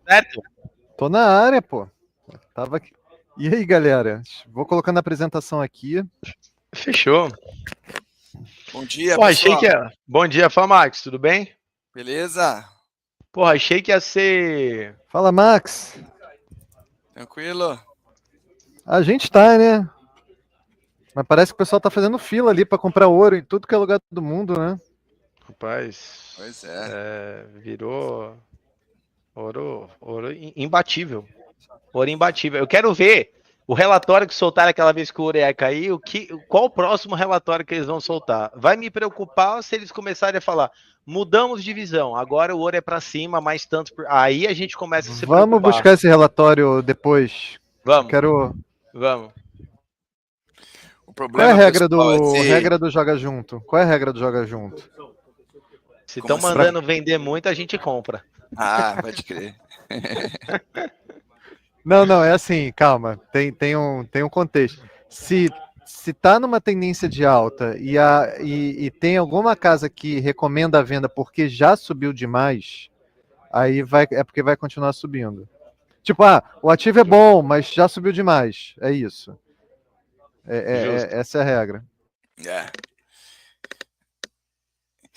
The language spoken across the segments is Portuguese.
Certo? Tô na área, pô. Tava aqui. E aí, galera? Vou colocando a apresentação aqui. Fechou. Bom dia, Pô, achei pessoal. que ia... Bom dia, fala, Max, tudo bem? Beleza? Porra, achei que ia ser... Fala, Max. Tranquilo? A gente tá, né? Mas parece que o pessoal tá fazendo fila ali pra comprar ouro em tudo que é lugar do mundo, né? Rapaz, Pois é. virou ouro imbatível. Ouro imbatível. Eu quero ver o relatório que soltaram aquela vez que o ouro ia cair, qual o próximo relatório que eles vão soltar. Vai me preocupar se eles começarem a falar, mudamos de visão, agora o ouro é pra cima, mais tanto... Aí a gente começa a se Vamos preocupar. buscar esse relatório depois. Eu Vamos, quero. vamos. O Qual é a problema, pessoal, é se... regra do joga junto? Qual é a regra do joga junto? Se Como estão assim? mandando vender muito, a gente compra. Ah, pode crer. Não, é assim, calma. Tem um contexto. Se tá numa tendência de alta e tem alguma casa que recomenda a venda porque já subiu demais, aí é porque vai continuar subindo. Tipo, o ativo é bom, mas já subiu demais. É isso. Justo. Essa é a regra. É.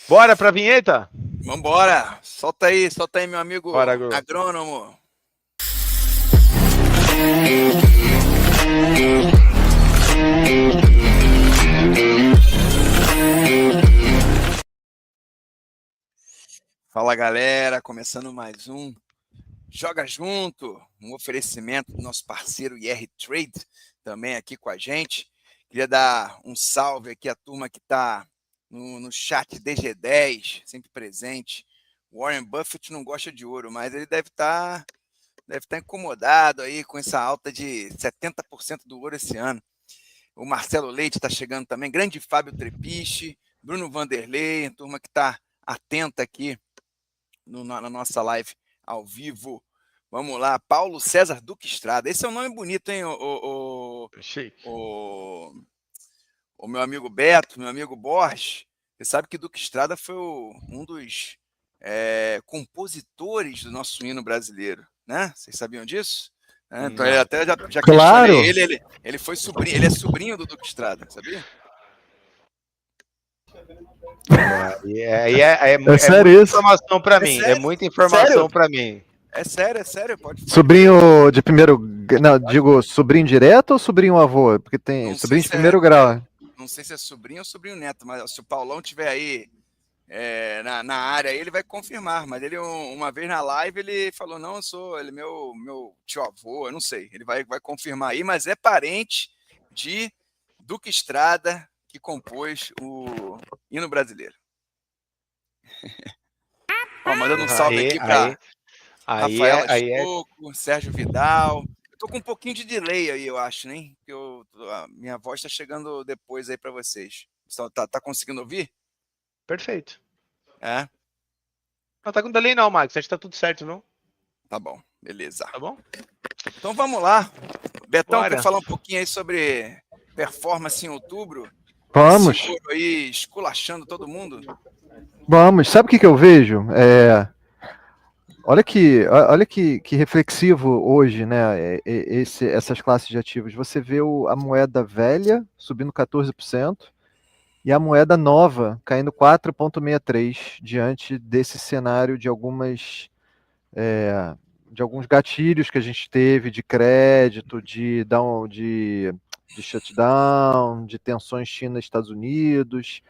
Bora pra vinheta? Vambora. Solta aí, meu amigo Bora, Gru. agrônomo. Fala, galera. Começando mais um Joga Junto, um oferecimento do nosso parceiro IR Trade, também aqui com a gente. Queria dar um salve aqui à turma que está no chat DG10, sempre presente. Warren Buffett não gosta de ouro, mas ele deve estar incomodado aí com essa alta de 70% do ouro esse ano. O Marcelo Leite está chegando também, grande Fábio Trepiche, Bruno Vanderlei, turma que está atenta aqui na nossa live ao vivo. Vamos lá, Paulo César Duque Estrada. Esse é um nome bonito, hein? O meu amigo Beto, meu amigo Borges. Você sabe que Duque Estrada foi um dos compositores do nosso hino brasileiro, né? Vocês sabiam disso? Então ele até já Claro. questionei ele foi sobrinho, ele é sobrinho do Duque Estrada, sabia? É sério muita isso? informação para mim. Sério? É muita informação para mim. É sério, pode Sobrinho de primeiro. Não, digo sobrinho direto ou sobrinho avô? Porque tem não sei sobrinho de se primeiro grau. não sei se é sobrinho ou sobrinho neto, mas se o Paulão tiver aí na área, ele vai confirmar. Mas ele, uma vez na live, ele falou: não, ele é meu tio-avô, eu não sei. Ele vai confirmar aí, mas é parente de Duque Estrada, que compôs o hino brasileiro. Ó, mandando um salve aqui para Rafaela Estocco, Sérgio Vidal. Eu tô com um pouquinho de delay aí, eu acho, né? Porque a minha voz está chegando depois aí para vocês. Tá conseguindo ouvir? Perfeito. É? Não tá com delay não, Max. Acho que tá tudo certo, não? Tá bom, beleza. Tá bom? Então vamos lá. Betão, Bora. quer falar um pouquinho aí sobre performance em outubro? Vamos. Esse ouro aí esculachando todo mundo? Vamos. Sabe o que eu vejo? Olha que reflexivo hoje, né? Essas classes de ativos. Você vê a moeda velha subindo 14% e a moeda nova caindo 4,63% diante desse cenário de alguns gatilhos que a gente teve de crédito, de shutdown, de tensões China e Estados Unidos.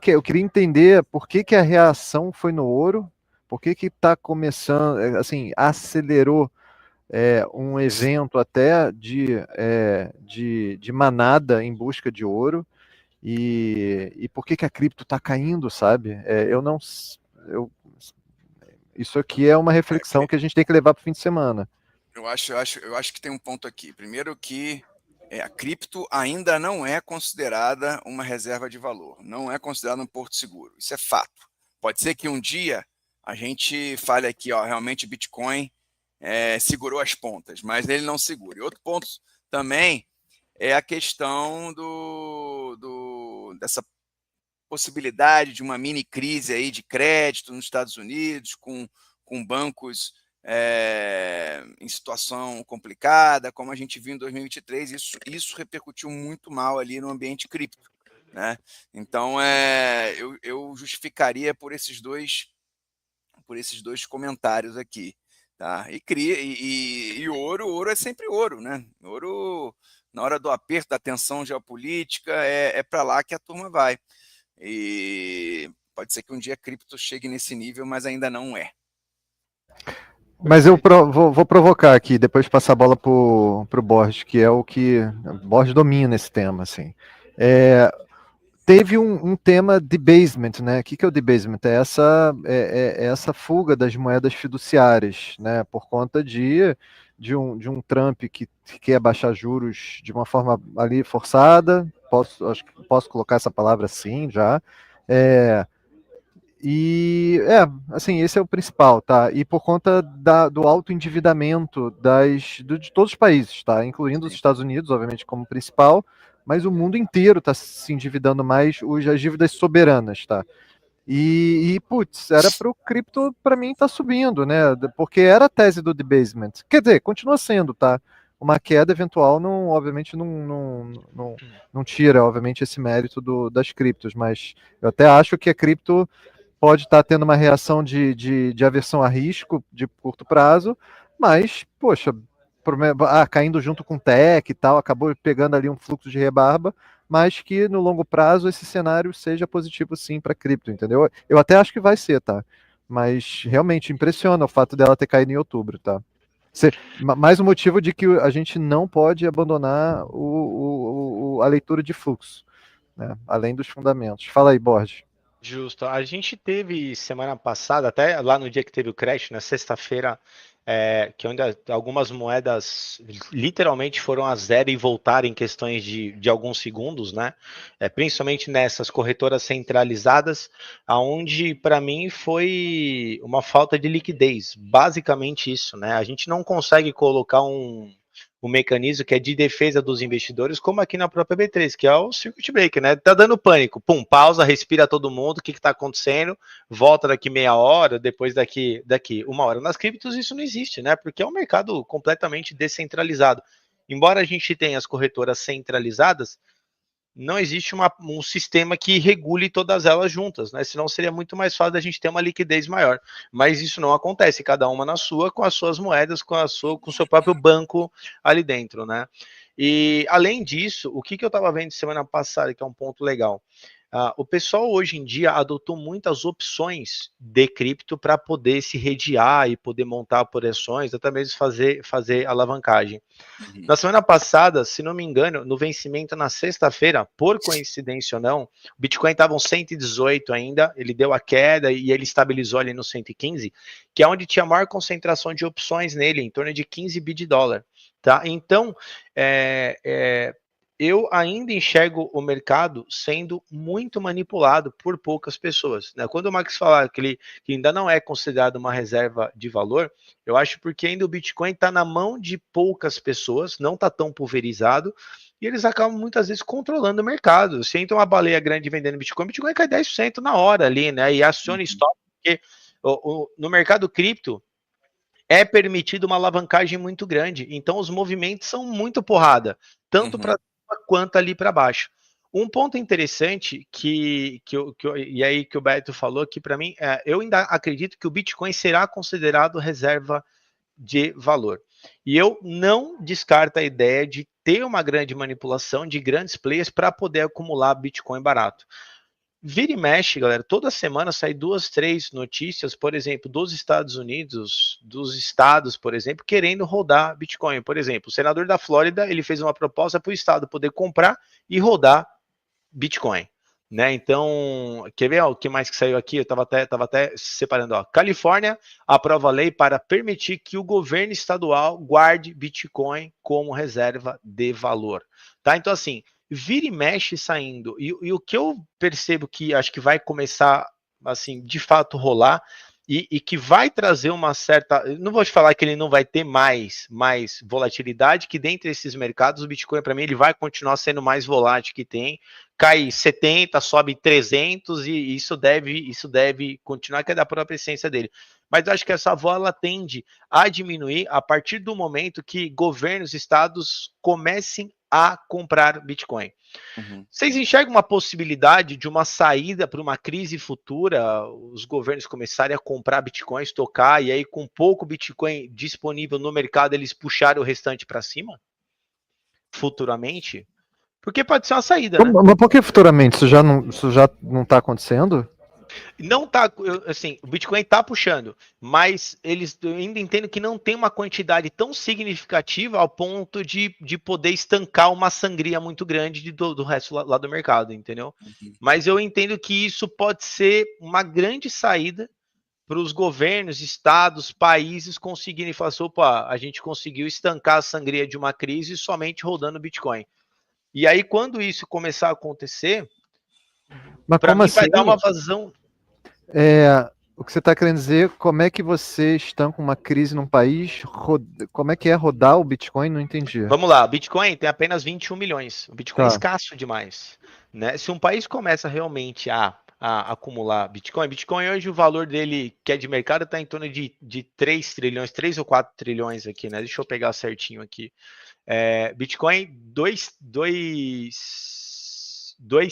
Eu queria entender por que a reação foi no ouro, por que está começando, assim, acelerou um evento até de manada em busca de ouro, e por que a cripto está caindo, sabe? Isso aqui é uma reflexão que a gente tem que levar para o fim de semana. Eu acho que tem um ponto aqui. Primeiro que a cripto ainda não é considerada uma reserva de valor, não é considerada um porto seguro. Isso é fato. Pode ser que um dia a gente fale aqui, ó, realmente o Bitcoin segurou as pontas, mas ele não segura. E outro ponto também é a questão dessa possibilidade de uma mini crise aí de crédito nos Estados Unidos, com bancos em situação complicada, como a gente viu em 2023, isso repercutiu muito mal ali no ambiente cripto, né? Então, eu justificaria por esses dois comentários aqui, tá? E ouro é sempre ouro, né? Ouro, na hora do aperto, da tensão geopolítica, é para lá que a turma vai. E pode ser que um dia a cripto chegue nesse nível, mas ainda não é. Mas eu vou provocar aqui, depois passar a bola pro Borges, que é o que o Borges domina esse tema, assim. Teve um tema debasement, né? O que é o debasement? É essa fuga das moedas fiduciárias, né? Por conta de um Trump que quer baixar juros de uma forma ali forçada. Acho que posso colocar essa palavra assim já. Assim, esse é o principal, tá? E por conta do alto endividamento de todos os países, tá? Incluindo os Estados Unidos, obviamente, como principal, mas o mundo inteiro está se endividando mais, as dívidas soberanas, tá? Putz, era para o cripto, para mim, tá subindo, né? Porque era a tese do debasement. Quer dizer, continua sendo, tá? Uma queda eventual, obviamente, não tira, obviamente, esse mérito das criptos, mas eu até acho que a cripto pode estar tendo uma reação de aversão a risco de curto prazo, mas, poxa, caindo junto com tech e tal, acabou pegando ali um fluxo de rebarba, mas que no longo prazo esse cenário seja positivo sim para cripto, entendeu? Eu até acho que vai ser, tá? Mas realmente impressiona o fato dela ter caído em outubro, tá? Mais um motivo de que a gente não pode abandonar a leitura de fluxo, né? Além dos fundamentos. Fala aí, Borges. Justo. A gente teve semana passada, até lá no dia que teve o crash, na sexta-feira, que ainda algumas moedas literalmente foram a zero e voltaram em questões de alguns segundos, né? Principalmente nessas corretoras centralizadas, aonde para mim foi uma falta de liquidez, basicamente isso, né? A gente não consegue colocar um mecanismo que é de defesa dos investidores, como aqui na própria B3, que é o circuit breaker, né? Tá dando pânico, pum, pausa, respira todo mundo, o que tá acontecendo, volta daqui meia hora, depois daqui uma hora. Nas criptos isso não existe, né? Porque é um mercado completamente descentralizado. Embora a gente tenha as corretoras centralizadas, não existe um sistema que regule todas elas juntas, né? Senão seria muito mais fácil da gente ter uma liquidez maior. Mas isso não acontece, cada uma na sua, com as suas moedas, com o seu próprio banco ali dentro, né? E além disso, o que eu estava vendo semana passada, que é um ponto legal. O pessoal hoje em dia adotou muitas opções de cripto para poder se redear e poder montar operações, até mesmo fazer alavancagem. Na semana passada, se não me engano, no vencimento na sexta-feira, por coincidência ou não, o Bitcoin estava uns 118 ainda, ele deu a queda e ele estabilizou ali no 115, que é onde tinha a maior concentração de opções nele, em torno de 15 bi de dólar. Tá? Então, eu ainda enxergo o mercado sendo muito manipulado por poucas pessoas. Né? Quando o Max falar que ainda não é considerado uma reserva de valor, eu acho porque ainda o Bitcoin está na mão de poucas pessoas, não está tão pulverizado, e eles acabam muitas vezes controlando o mercado. Se entra uma baleia grande vendendo Bitcoin, o Bitcoin cai 10% na hora ali, né? E aciona stop, porque no mercado cripto é permitido uma alavancagem muito grande. Então os movimentos são muito porrada, tanto para quanto ali para baixo. Um ponto interessante e aí que o Beto falou que para mim, eu ainda acredito que o Bitcoin será considerado reserva de valor. E eu não descarto a ideia de ter uma grande manipulação de grandes players para poder acumular Bitcoin barato. Vira e mexe, galera, toda semana sai 2, 3 notícias, por exemplo, dos Estados Unidos, dos estados, por exemplo, querendo rodar Bitcoin. Por exemplo, o senador da Flórida, ele fez uma proposta para o estado poder comprar e rodar Bitcoin. Né? Então, quer ver ó, o que mais que saiu aqui? Eu estava até separando. Ó. Califórnia aprova lei para permitir que o governo estadual guarde Bitcoin como reserva de valor. Tá? Então, assim, vira e mexe saindo. E o que eu percebo que acho que vai começar, assim, de fato rolar, e que vai trazer uma certa. Não vou te falar que ele não vai ter mais volatilidade, que dentre esses mercados, o Bitcoin, para mim, ele vai continuar sendo mais volátil que tem. Cai 70, sobe 300, e isso deve continuar, que é da própria essência dele. mas eu acho que essa avó ela tende a diminuir a partir do momento que governos, estados comecem a comprar Bitcoin. Vocês enxergam uma possibilidade de uma saída para uma crise futura, os governos começarem a comprar Bitcoin, estocar, e aí com pouco Bitcoin disponível no mercado, eles puxarem o restante para cima? Futuramente? Porque pode ser uma saída, né? Mas por que futuramente? Isso já não está acontecendo? Não tá, assim, o Bitcoin tá puxando, mas eles ainda entendem que não tem uma quantidade tão significativa ao ponto de poder estancar uma sangria muito grande do resto lá do mercado, entendeu? Mas eu entendo que isso pode ser uma grande saída para os governos, estados, países conseguirem falar assim, opa, a gente conseguiu estancar a sangria de uma crise somente rodando Bitcoin. E aí, quando isso começar a acontecer, para mim vai dar uma vazão. O que você está querendo dizer, como é que você estanca uma crise num país? Como é que é rodar o Bitcoin? Não entendi. Vamos lá, o Bitcoin tem apenas 21 milhões. O Bitcoin é escasso demais. Né? Se um país começa realmente a acumular Bitcoin hoje o valor dele, que é de mercado, está em torno de 3 trilhões, 3 ou 4 trilhões aqui, né? Deixa eu pegar certinho aqui. Bitcoin 2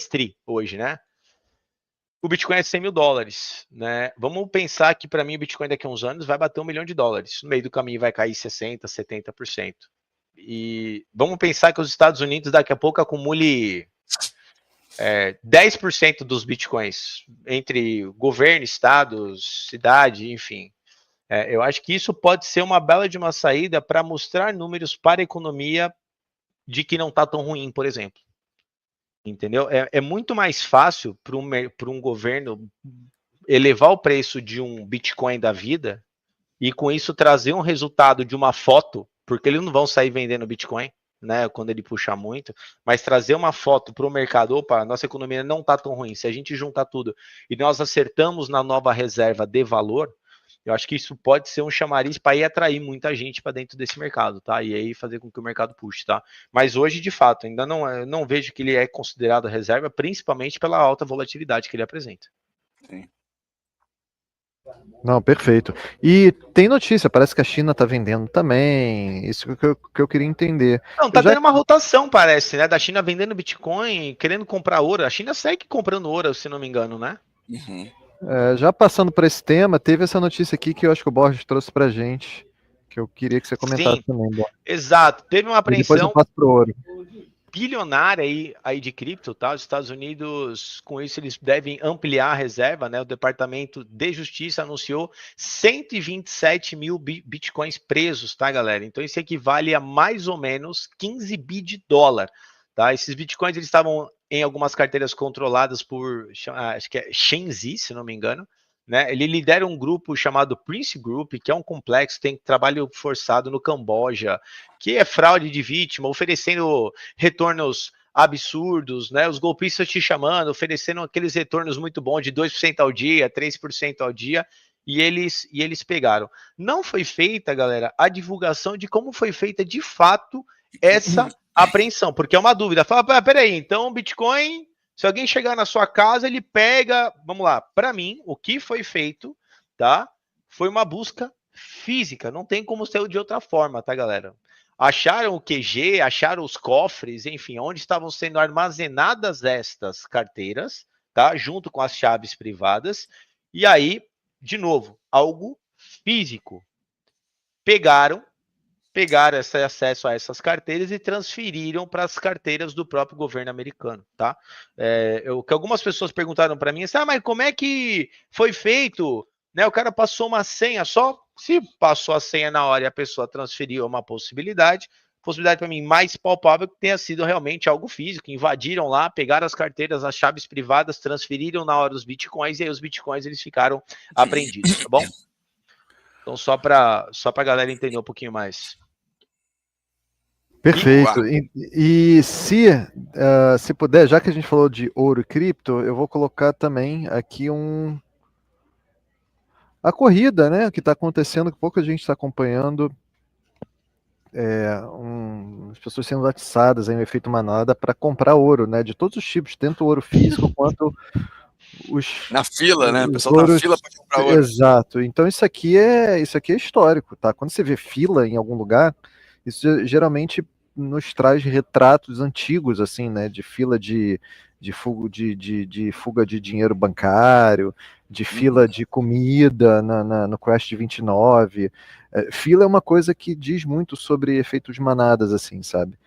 tri hoje, né? O Bitcoin é 100 mil dólares, né? Vamos pensar que para mim o Bitcoin daqui a uns anos vai bater $1 milhão. No meio do caminho vai cair 60%, 70%. E vamos pensar que os Estados Unidos daqui a pouco acumule 10% dos Bitcoins entre governo, estados, cidade, enfim. Eu acho que isso pode ser uma bela de uma saída para mostrar números para a economia de que não está tão ruim, por exemplo. Entendeu? É muito mais fácil para um governo elevar o preço de um Bitcoin da vida e com isso trazer um resultado de uma foto, porque eles não vão sair vendendo Bitcoin, né, quando ele puxar muito, mas trazer uma foto para o mercado, opa, nossa economia não está tão ruim, se a gente juntar tudo e nós acertamos na nova reserva de valor, eu acho que isso pode ser um chamariz para ir atrair muita gente para dentro desse mercado, tá? E aí fazer com que o mercado puxe, tá? Mas hoje, de fato, ainda não vejo que ele é considerado reserva, principalmente pela alta volatilidade que ele apresenta. Sim. Não, perfeito. E tem notícia, parece que a China está vendendo também. Isso que eu queria entender. Não, tá tendo uma rotação, parece, né? Da China vendendo Bitcoin, querendo comprar ouro. A China segue comprando ouro, se não me engano, né? Já passando por esse tema, teve essa notícia aqui que eu acho que o Borges trouxe pra gente, que eu queria que você comentasse também, Borges. Exato, teve uma apreensão. E depois eu passo pro ouro. Bilionária aí de cripto, tá? Os Estados Unidos, com isso, eles devem ampliar a reserva, né? O Departamento de Justiça anunciou 127 mil bitcoins presos, tá, galera? Então, isso equivale a mais ou menos 15 bi de dólar, tá? Esses bitcoins, eles estavam em algumas carteiras controladas por, acho que é Shenzhen, se não me engano, né? Ele lidera um grupo chamado Prince Group, que é um complexo, tem trabalho forçado no Camboja, que é fraude de vítima, oferecendo retornos absurdos, né? Os golpistas te chamando, oferecendo aqueles retornos muito bons de 2% ao dia, 3% ao dia, e eles pegaram. Não foi feita, galera, a divulgação de como foi feita de fato essa apreensão, porque é uma dúvida. Fala, peraí, então o Bitcoin, se alguém chegar na sua casa, ele pega, vamos lá, para mim, o que foi feito, tá? Foi uma busca física, não tem como ser de outra forma, tá, galera? Acharam o QG, acharam os cofres, enfim, onde estavam sendo armazenadas estas carteiras, tá? Junto com as chaves privadas. E aí, de novo, algo físico. Pegaram esse acesso a essas carteiras e transferiram para as carteiras do próprio governo americano, tá? O que algumas pessoas perguntaram para mim é, mas como é que foi feito? Né, o cara passou uma senha só, se passou a senha na hora e a pessoa transferiu uma possibilidade para mim mais palpável que tenha sido realmente algo físico, invadiram lá, pegaram as carteiras, as chaves privadas, transferiram na hora os bitcoins e aí os bitcoins eles ficaram apreendidos, tá bom? Então só para a galera entender um pouquinho mais. Perfeito. E se puder, já que a gente falou de ouro e cripto, eu vou colocar também aqui a corrida, né, que está acontecendo, que pouca gente está acompanhando, as pessoas sendo atiçadas em um efeito manada para comprar ouro, né, de todos os tipos, tanto ouro físico quanto Na fila, né? O os pessoal tá na ouros, fila para comprar ouro. exato. Então isso aqui é histórico, tá? Quando você vê fila em algum lugar, isso geralmente nos traz retratos antigos, assim, né? De fila de fuga de dinheiro bancário, de fila de comida no Crash de 29. Fila é uma coisa que diz muito sobre efeitos de manadas, assim, sabe?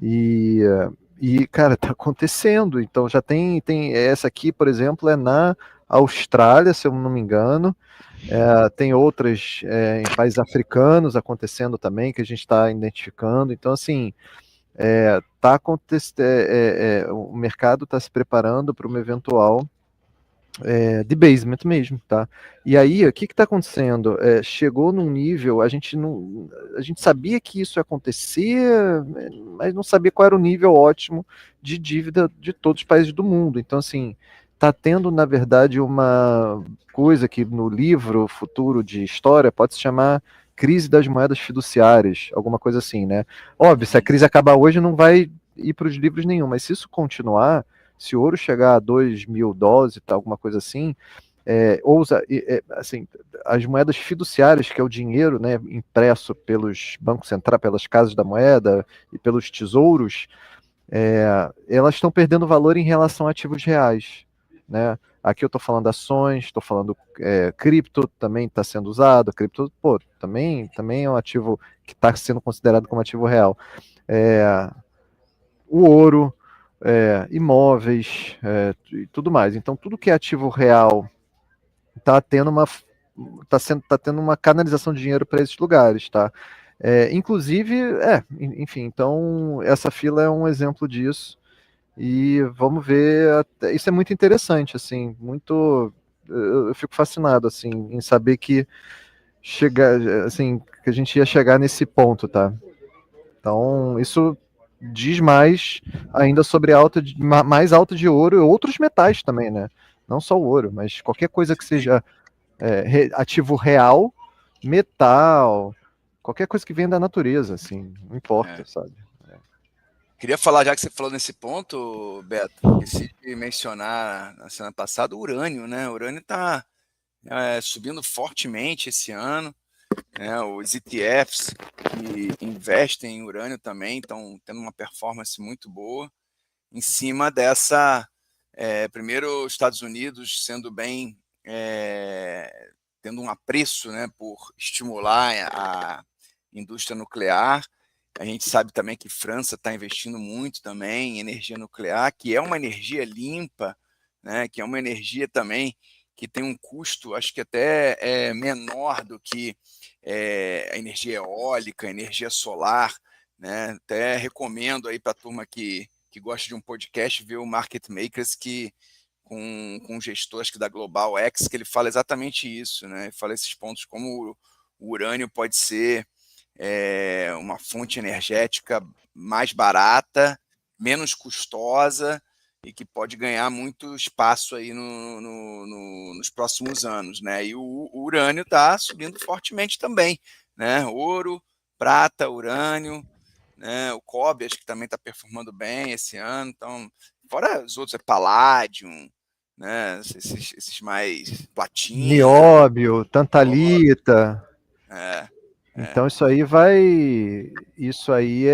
E, cara, tá acontecendo. Então já tem essa aqui, por exemplo, é na Austrália, se eu não me engano. Tem outras em países africanos acontecendo também, que a gente está identificando. Então, assim, tá o mercado está se preparando para uma eventual debasement mesmo, tá? E aí, o que está acontecendo? Chegou num nível, a gente sabia que isso ia acontecer, mas não sabia qual era o nível ótimo de dívida de todos os países do mundo. Então, assim, está tendo, na verdade, uma coisa que no livro futuro de história pode se chamar crise das moedas fiduciárias, alguma coisa assim, né? Óbvio, se a crise acabar hoje, não vai ir para os livros nenhum, mas se isso continuar, se o ouro chegar a $2.000 e tal, alguma coisa assim, assim, as moedas fiduciárias, que é o dinheiro, né, impresso pelos bancos centrais, pelas casas da moeda e pelos tesouros, elas estão perdendo valor em relação a ativos reais, né? Aqui eu estou falando ações, estou falando cripto, também está sendo usado, cripto, pô, também é um ativo que está sendo considerado como ativo real. O ouro, imóveis e tudo mais. Então, tudo que é ativo real está tendo tá tendo uma canalização de dinheiro para esses lugares, tá? Inclusive, enfim, então essa fila é um exemplo disso. E vamos ver, isso é muito interessante, assim, eu fico fascinado, assim, em saber que assim, que a gente ia chegar nesse ponto, tá? Então, isso diz mais ainda sobre mais alta de ouro e outros metais também, né? Não só o ouro, mas qualquer coisa que seja ativo real, metal, qualquer coisa que venha da natureza, assim, não importa, sabe? Queria falar, já que você falou nesse ponto, Beto, esqueci de mencionar na semana passada o urânio, né? O urânio está subindo fortemente esse ano, né? Os ETFs que investem em urânio também estão tendo uma performance muito boa em cima dessa. Primeiro, os Estados Unidos sendo bem, tendo um apreço, né, por estimular a indústria nuclear. A gente sabe também que França está investindo muito também em energia nuclear, que é uma energia limpa, né, que é uma energia também que tem um custo, acho que até menor do que a energia eólica, a energia solar, né? Até recomendo aí para a turma que gosta de um podcast ver o Market Makers, com um gestor, acho que da Global X, que ele fala exatamente isso, né? Ele fala esses pontos, como o urânio pode ser uma fonte energética mais barata, menos custosa e que pode ganhar muito espaço aí nos próximos anos, né? E o urânio está subindo fortemente também, né? Ouro, prata, urânio, né? O cobre acho que também está performando bem esse ano, então fora os outros, palladium, né? Esses mais platina, Nióbio, óbvio, tantalita. é. Então isso aí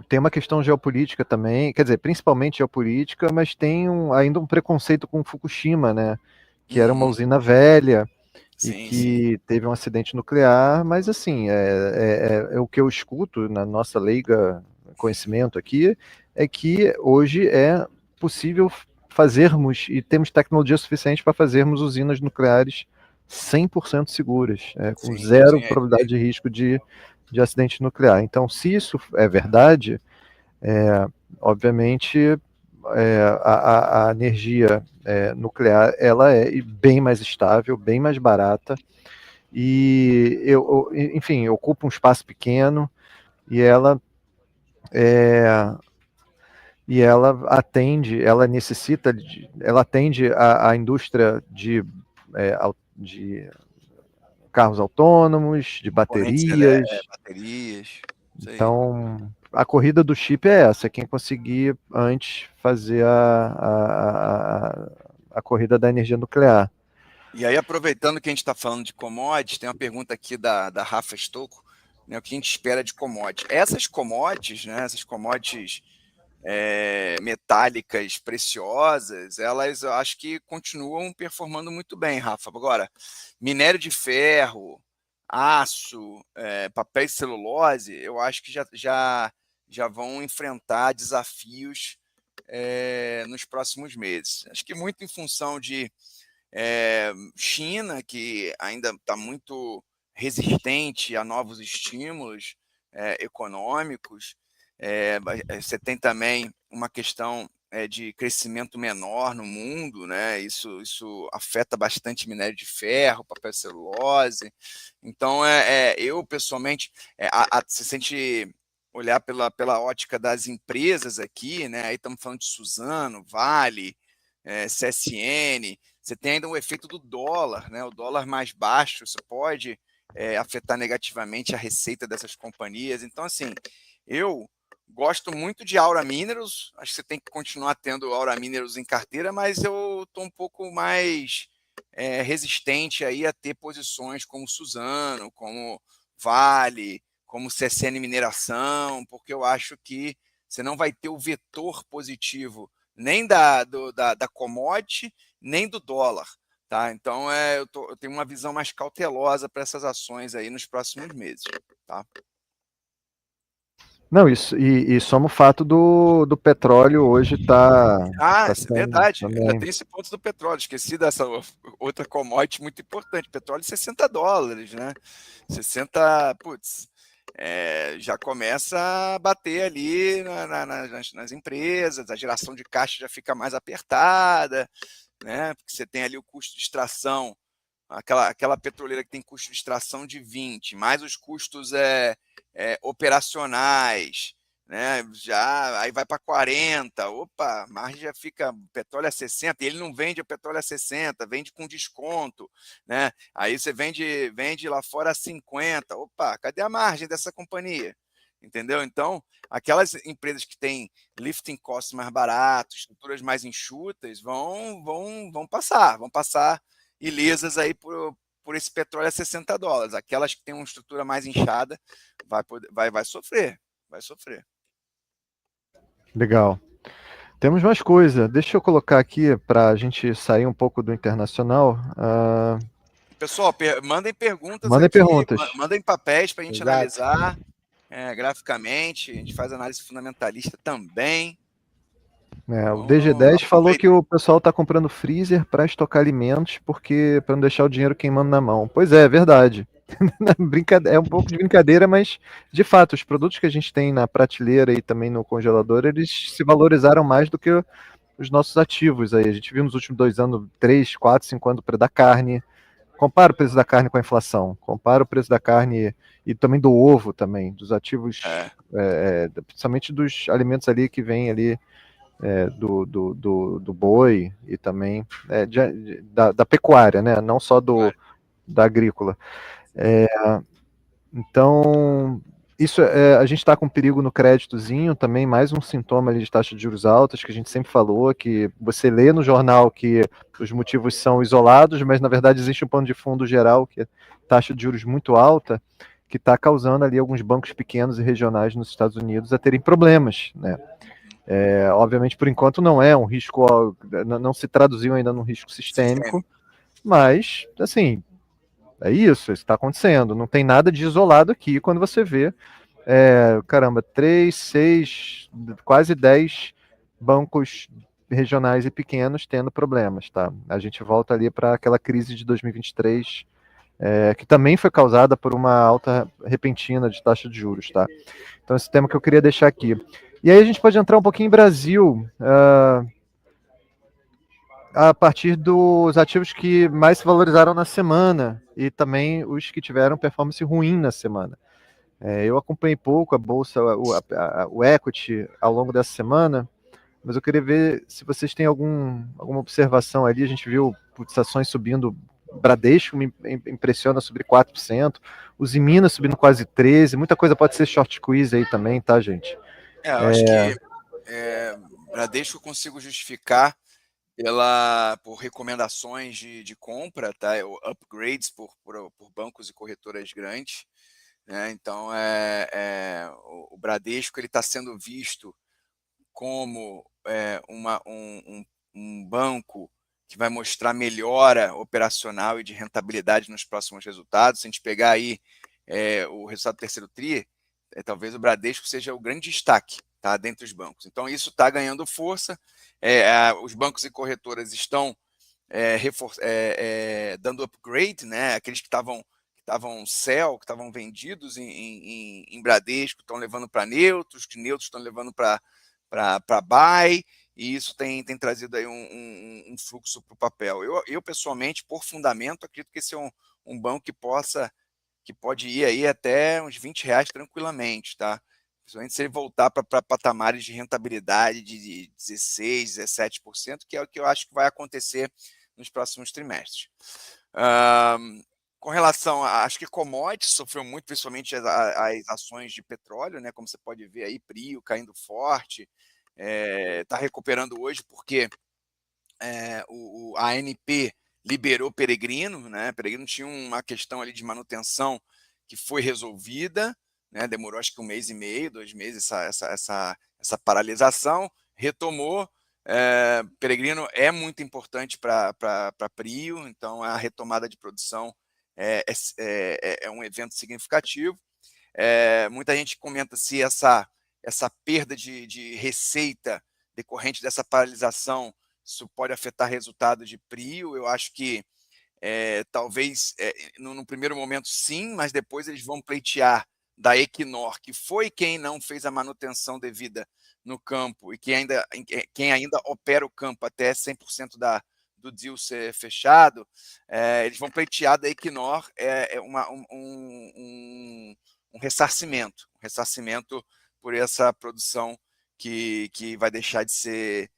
tem uma questão geopolítica também, quer dizer, principalmente geopolítica, mas tem ainda um preconceito com Fukushima, né? Que era uma usina velha e Sim, sim. que teve um acidente nuclear, mas assim, o que eu escuto na nossa leiga conhecimento aqui, é que hoje é possível fazermos, e temos tecnologia suficiente para fazermos usinas nucleares 100% seguras, com Sim, zero sim, probabilidade de risco de acidente nuclear. Então, se isso é verdade, obviamente a energia nuclear ela é bem mais estável, bem mais barata, e enfim, ocupa um espaço pequeno e ela necessita, ela atende a indústria de carros autônomos, de Correntes baterias. baterias, isso aí. Então, a corrida do chip é essa, quem conseguir antes fazer a corrida da energia nuclear. E aí, aproveitando que a gente está falando de commodities, tem uma pergunta aqui da Rafa Stocco, né, o que a gente espera de commodities. Essas commodities, né, essas commodities metálicas preciosas, elas eu acho que continuam performando muito bem, Rafa. Agora, minério de ferro, aço, papel e celulose, eu acho que já vão enfrentar desafios nos próximos meses. Acho que muito em função de China, que ainda está muito resistente a novos estímulos econômicos. Você tem também uma questão de crescimento menor no mundo, né? Isso afeta bastante minério de ferro, papel e celulose. Então, eu pessoalmente, se a gente olhar pela ótica das empresas aqui, né? Aí estamos falando de Suzano, Vale, CSN. Você tem ainda o efeito do dólar, né? O dólar mais baixo, isso pode afetar negativamente a receita dessas companhias. Então, assim, eu gosto muito de Aura Minerals, acho que você tem que continuar tendo Aura Minerals em carteira, mas eu estou um pouco mais resistente aí a ter posições como Suzano, como Vale, como CSN Mineração, porque eu acho que você não vai ter o vetor positivo nem da commodity, nem do dólar. Tá? Então, eu tenho uma visão mais cautelosa para essas ações aí nos próximos meses. Tá? Não, isso, e soma o fato do petróleo hoje tá verdade. também. Ainda tem esse ponto do petróleo. Esqueci dessa outra commodity muito importante. Petróleo $60, né? 60, putz, já começa a bater ali nas empresas, a geração de caixa já fica mais apertada, né? Porque você tem ali o custo de extração, aquela petroleira que tem custo de extração de 20, mais os custos operacionais, né? Já aí vai para 40, opa, a margem já fica, petróleo a 60, e ele não vende o petróleo a 60, vende com desconto, né? Aí você vende lá fora a 50, opa, cadê a margem dessa companhia? Entendeu? Então, aquelas empresas que têm lifting costs mais baratos, estruturas mais enxutas, vão passar ilesas aí por esse petróleo a $60. Aquelas que têm uma estrutura mais inchada vai sofrer. Legal. Temos mais coisa. Deixa eu colocar aqui para a gente sair um pouco do internacional. Pessoal, mandem perguntas Mandem aqui, perguntas. mandem papéis para a gente Exato. analisar graficamente. A gente faz análise fundamentalista também. O DG10 falou aproveita. que o pessoal está comprando freezer para estocar alimentos porque para não deixar o dinheiro queimando na mão. Pois é verdade. É um pouco de brincadeira, mas de fato, os produtos que a gente tem na prateleira e também no congelador, eles se valorizaram mais do que os nossos ativos aí. A gente viu nos últimos 2 anos, 3, 4, 5 anos o preço da carne. Compara o preço da carne com a inflação. Compara o preço da carne e também do ovo também, dos ativos, principalmente dos alimentos ali que vêm ali do boi e também da pecuária, né? Não só da agrícola. Então, isso a gente está com perigo no créditozinho também, mais um sintoma ali de taxa de juros altas, que a gente sempre falou, que você lê no jornal que os motivos são isolados, mas na verdade existe um pano de fundo geral, que é taxa de juros muito alta, que está causando ali alguns bancos pequenos e regionais nos Estados Unidos a terem problemas, né? Obviamente, por enquanto, não é um risco, não se traduziu ainda num risco sistêmico, mas, assim, é isso está acontecendo. Não tem nada de isolado aqui quando você vê, 3, 6, quase 10 bancos regionais e pequenos tendo problemas, tá? A gente volta ali para aquela crise de 2023, que também foi causada por uma alta repentina de taxa de juros, tá? Então, esse tema que eu queria deixar aqui. E aí a gente pode entrar um pouquinho em Brasil, a partir dos ativos que mais se valorizaram na semana e também os que tiveram performance ruim na semana. Eu acompanhei pouco a bolsa, o equity ao longo dessa semana, mas eu queria ver se vocês têm alguma observação ali. A gente viu ações subindo, Bradesco me impressiona subir 4%, os Minas subindo quase 13%, muita coisa pode ser short squeeze aí também, tá, gente? Eu acho que Bradesco eu consigo justificar por recomendações de compra, tá? Ou upgrades por bancos e corretoras grandes, né? Então, o Bradesco está sendo visto como um banco que vai mostrar melhora operacional e de rentabilidade nos próximos resultados. Se a gente pegar aí o resultado do terceiro TRI, talvez o Bradesco seja o grande destaque, tá, dentre os bancos. Então, isso está ganhando força. Os bancos e corretoras estão dando upgrade, né? Aqueles que estavam sell, que estavam vendidos em Bradesco, estão levando para neutros, que neutros estão levando para buy, e isso tem trazido aí um fluxo para o papel. Eu, pessoalmente, por fundamento, acredito que esse é um banco que pode ir aí até uns R$20 tranquilamente, tá? Principalmente se ele voltar para patamares de rentabilidade de 16%, 17%, que é o que eu acho que vai acontecer nos próximos trimestres. Com relação acho que commodities sofreu muito, principalmente as ações de petróleo, né? Como você pode ver aí, Prio caindo forte, está recuperando hoje porque a ANP liberou Peregrino, né? Peregrino tinha uma questão ali de manutenção que foi resolvida, né? Demorou acho que 1 mês e meio, 2 meses essa paralisação, retomou. Peregrino é muito importante para Prio, então a retomada de produção é um evento significativo. Muita gente comenta se essa perda de receita decorrente dessa paralisação, isso pode afetar resultados de Prio. Eu acho que talvez no primeiro momento sim, mas depois eles vão pleitear da Equinor, que foi quem não fez a manutenção devida no campo e quem ainda opera o campo até 100% do deal ser fechado. Eles vão pleitear da Equinor um ressarcimento por essa produção que vai deixar de ser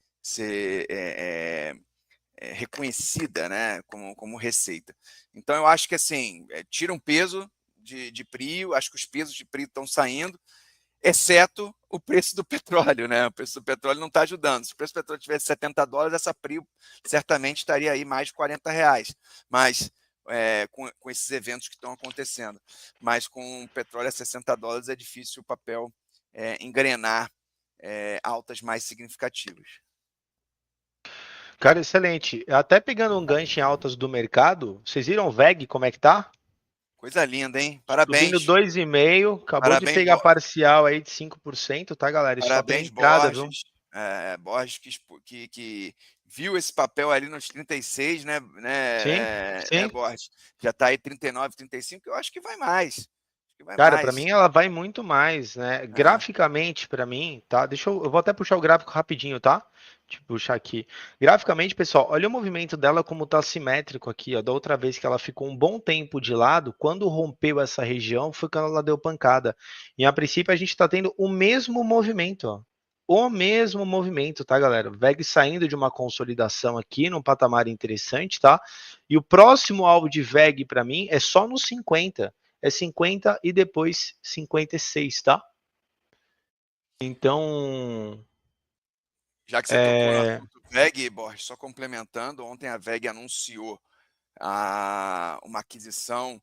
reconhecida, né, como receita. Então, eu acho que assim, tira um peso de Prio, acho que os pesos de Prio estão saindo, exceto o preço do petróleo, né? O preço do petróleo não está ajudando. Se o preço do petróleo tivesse $70, essa Prio certamente estaria aí mais de R$40, mas com esses eventos que estão acontecendo. Mas com o petróleo a $60 é difícil o papel engrenar altas mais significativas. Cara, excelente. Até pegando um gancho em altas do mercado, vocês viram o VEG como é que tá? Coisa linda, hein? Subindo Parabéns. 2,5, acabou de Parabéns, pegar parcial aí de 5%, tá, galera? Stop na Parabéns, entrada, viu? Borges que viu esse papel ali nos 36, né, Sim, sim. Borges? Já está aí 39, 35, eu acho que vai mais. Acho que vai Cara, para mais. mim ela vai muito mais, né? Graficamente, para mim, tá? Eu vou até puxar o gráfico rapidinho, tá? Deixa eu puxar aqui. Graficamente, pessoal, olha o movimento dela como tá simétrico aqui, ó. Da outra vez que ela ficou um bom tempo de lado, quando rompeu essa região, foi quando ela deu pancada. E a princípio a gente tá tendo o mesmo movimento, ó. O mesmo movimento, tá, galera? O VEG saindo de uma consolidação aqui num patamar interessante, tá? E o próximo alvo de VEG para mim é só no 50. É 50 e depois 56, tá? Então, Já que você tocou no assunto VEG, Borges, só complementando, ontem a VEG anunciou uma aquisição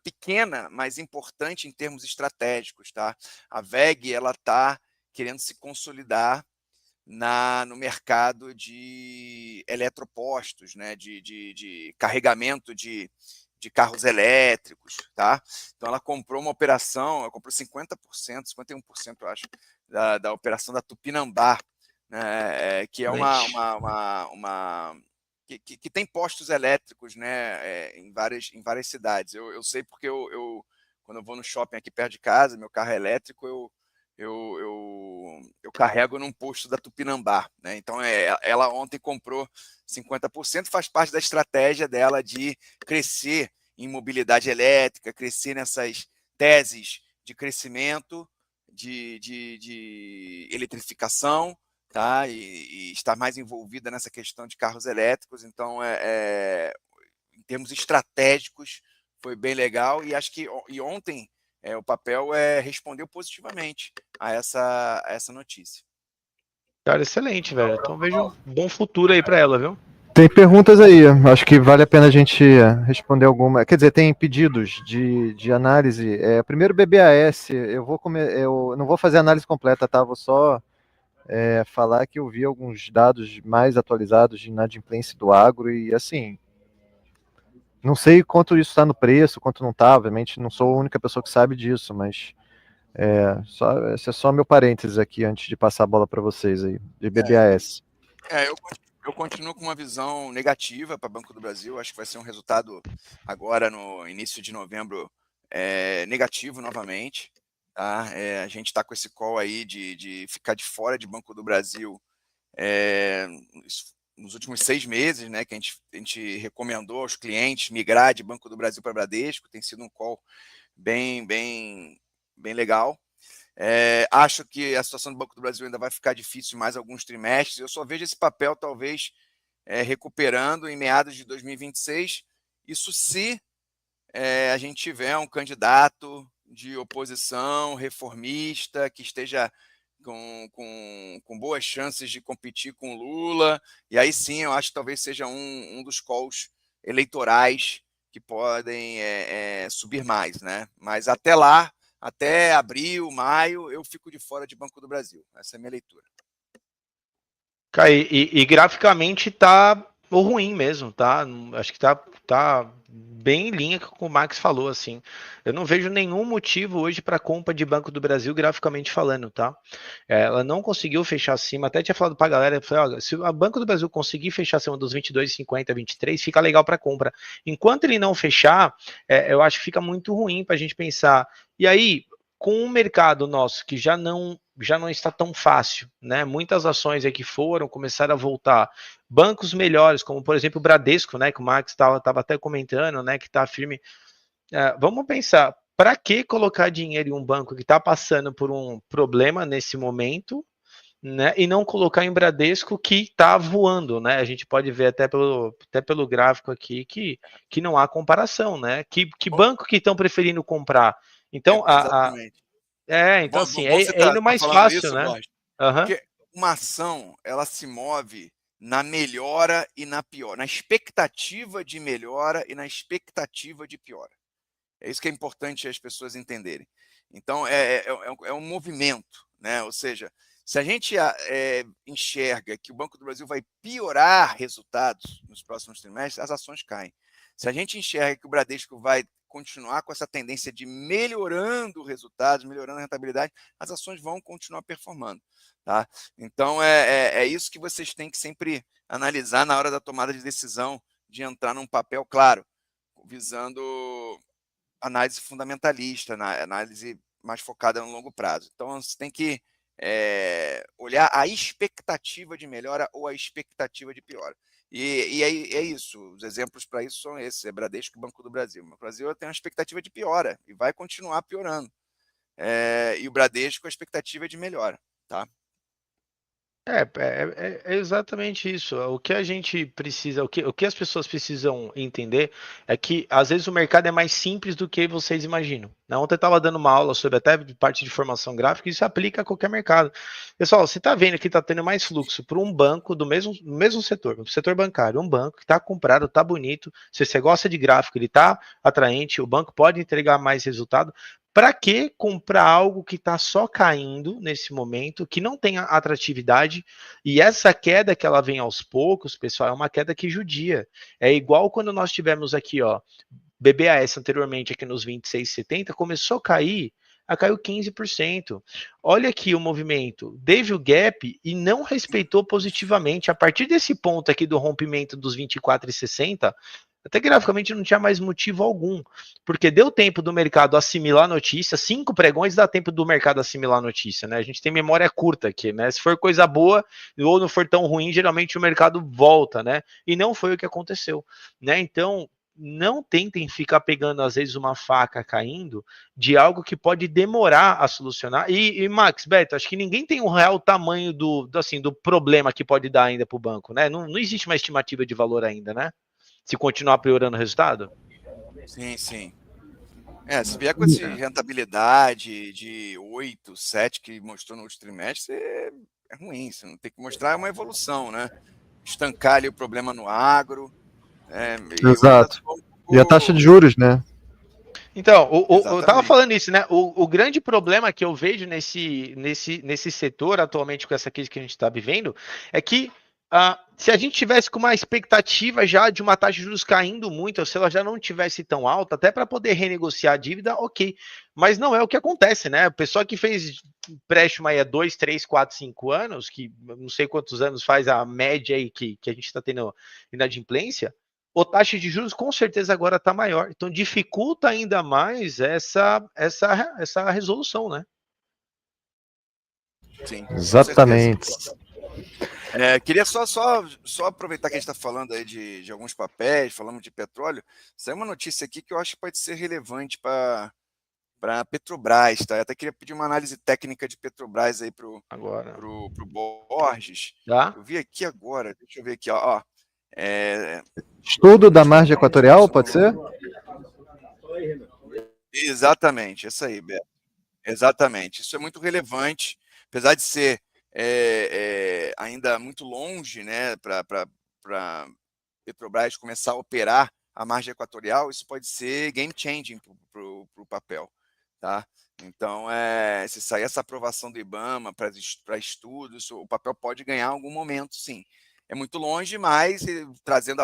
pequena, mas importante em termos estratégicos, tá? A VEG ela está querendo se consolidar no mercado de eletropostos, né? de carregamento de carros elétricos, tá? Então ela comprou uma operação, ela comprou 50%, 51%, eu acho, da operação da Tupinambá, né? Que é que tem postos elétricos, né, em várias cidades. Eu sei porque quando eu vou no shopping aqui perto de casa, meu carro é elétrico, eu carrego num posto da Tupinambá, né? Então ela ontem comprou 50%, faz parte da estratégia dela de crescer em mobilidade elétrica, crescer nessas teses de crescimento, de eletrificação, tá? E estar mais envolvida nessa questão de carros elétricos. Então, em termos estratégicos, foi bem legal. E acho que ontem o papel respondeu positivamente a essa notícia. Cara, excelente, velho. Então vejo um bom futuro aí pra ela, viu? Tem perguntas aí, acho que vale a pena a gente responder alguma. Quer dizer, tem pedidos de análise. Primeiro BBAS, eu não vou fazer análise completa, tá? Vou só falar que eu vi alguns dados mais atualizados de inadimplência do agro e assim, não sei quanto isso está no preço, quanto não está, obviamente não sou a única pessoa que sabe disso, mas esse é só meu parênteses aqui antes de passar a bola para vocês aí, de BBAS. Eu continuo com uma visão negativa para Banco do Brasil. Acho que vai ser um resultado agora no início de novembro negativo novamente. Tá? A gente está com esse call aí de ficar de fora de Banco do Brasil nos últimos 6 meses, né, que a gente recomendou aos clientes migrar de Banco do Brasil para Bradesco. Tem sido um call bem legal. Acho que a situação do Banco do Brasil ainda vai ficar difícil mais alguns trimestres. Eu só vejo esse papel talvez recuperando em meados de 2026. Isso se a gente tiver um candidato de oposição reformista que esteja com boas chances de competir com Lula. E aí sim, eu acho que talvez seja um dos calls eleitorais que podem subir mais, né? Mas até lá, até abril, maio, eu fico de fora de Banco do Brasil. Essa é a minha leitura. Cara, e graficamente tá ruim mesmo, tá? Acho que tá bem em linha com o que o Max falou, assim. Eu não vejo nenhum motivo hoje para compra de Banco do Brasil, graficamente falando, tá? Ela não conseguiu fechar acima, até tinha falado pra galera, eu falei, olha, se o Banco do Brasil conseguir fechar acima dos 22,50, 23, fica legal para compra. Enquanto ele não fechar, eu acho que fica muito ruim pra gente pensar. E aí, com o mercado nosso que já não está tão fácil, né? Muitas ações aí que começaram a voltar. Bancos melhores, como por exemplo o Bradesco, né? Que o Max estava até comentando, né? Que está firme. Vamos pensar, para que colocar dinheiro em um banco que está passando por um problema nesse momento, né? E não colocar em Bradesco que está voando, né? A gente pode ver até pelo gráfico aqui que não há comparação, né? Que banco que estão preferindo comprar? Então, Exatamente. então assim, Bom você é tá indo mais falando fácil, isso, né? Borges, Aham. porque uma ação, ela se move na melhora e na pior, na expectativa de melhora e na expectativa de piora. É isso que é importante as pessoas entenderem. Então, é um movimento, né? Ou seja, se a gente enxerga que o Banco do Brasil vai piorar resultados nos próximos trimestres, as ações caem. Se a gente enxerga que o Bradesco vai continuar com essa tendência de melhorando resultados, melhorando a rentabilidade, as ações vão continuar performando. Tá? Então, é isso que vocês têm que sempre analisar na hora da tomada de decisão de entrar num papel, claro, visando análise fundamentalista, análise mais focada no longo prazo. Então, você tem que olhar a expectativa de melhora ou a expectativa de piora. E é isso, os exemplos para isso são esses, Bradesco e Banco do Brasil. O Brasil tem uma expectativa de piora e vai continuar piorando. E o Bradesco, a expectativa é de melhora. Tá? É exatamente isso. O que a gente precisa, o que as pessoas precisam entender é que às vezes o mercado é mais simples do que vocês imaginam. Ontem eu estava dando uma aula sobre até parte de formação gráfica e isso aplica a qualquer mercado. Pessoal, você está vendo que está tendo mais fluxo para um banco do mesmo setor, do setor bancário, um banco que está comprado, está bonito. Se você gosta de gráfico, ele está atraente, o banco pode entregar mais resultado. Para que comprar algo que está só caindo nesse momento, que não tem atratividade, e essa queda que ela vem aos poucos, pessoal, é uma queda que judia. É igual quando nós tivemos aqui, ó, BBAS anteriormente aqui nos 26,70, começou caiu 15%. Olha aqui o movimento, teve o gap e não respeitou positivamente. A partir desse ponto aqui do rompimento dos 24,60, até graficamente não tinha mais motivo algum, porque deu tempo do mercado assimilar a notícia, 5 pregões dá tempo do mercado assimilar a notícia, né? A gente tem memória curta aqui, né? Se for coisa boa ou não for tão ruim, geralmente o mercado volta, né? E não foi o que aconteceu, né? Então, não tentem ficar pegando, às vezes, uma faca caindo de algo que pode demorar a solucionar. E Max, Beto, acho que ninguém tem um real tamanho do problema que pode dar ainda para o banco, né? Não existe uma estimativa de valor ainda, né? Se continuar piorando o resultado? Sim, sim. Se vier com essa rentabilidade de 8, 7 que mostrou no último trimestre, é ruim. Você não tem que mostrar uma evolução, né? Estancar ali o problema no agro. Exato. E a taxa de juros, né? Então, eu tava Exatamente. falando isso, né? O grande problema que eu vejo nesse setor atualmente com essa crise que a gente está vivendo é que se a gente tivesse com uma expectativa já de uma taxa de juros caindo muito, ou se ela já não tivesse tão alta, até para poder renegociar a dívida, ok. Mas não é o que acontece, né? O pessoal que fez empréstimo aí há 2, 3, 4, 5 anos, que não sei quantos anos faz a média aí que a gente está tendo inadimplência, a taxa de juros com certeza agora está maior. Então dificulta ainda mais essa resolução, né? Sim, Exatamente. queria só aproveitar que a gente está falando aí de alguns papéis, falamos de petróleo. Saiu uma notícia aqui que eu acho que pode ser relevante para a Petrobras, tá? Eu até queria pedir uma análise técnica de Petrobras aí pro Borges. Tá? Eu vi aqui agora, deixa eu ver aqui, ó. Estudo da margem equatorial, pode ser? Exatamente, isso aí, Beto. Exatamente. Isso é muito relevante, apesar de ser ainda muito longe, né, para Petrobras começar a operar a margem equatorial, isso pode ser game changing para o papel, tá? Então, se sair essa aprovação do IBAMA para estudos, o papel pode ganhar em algum momento, sim. É muito longe, mas trazendo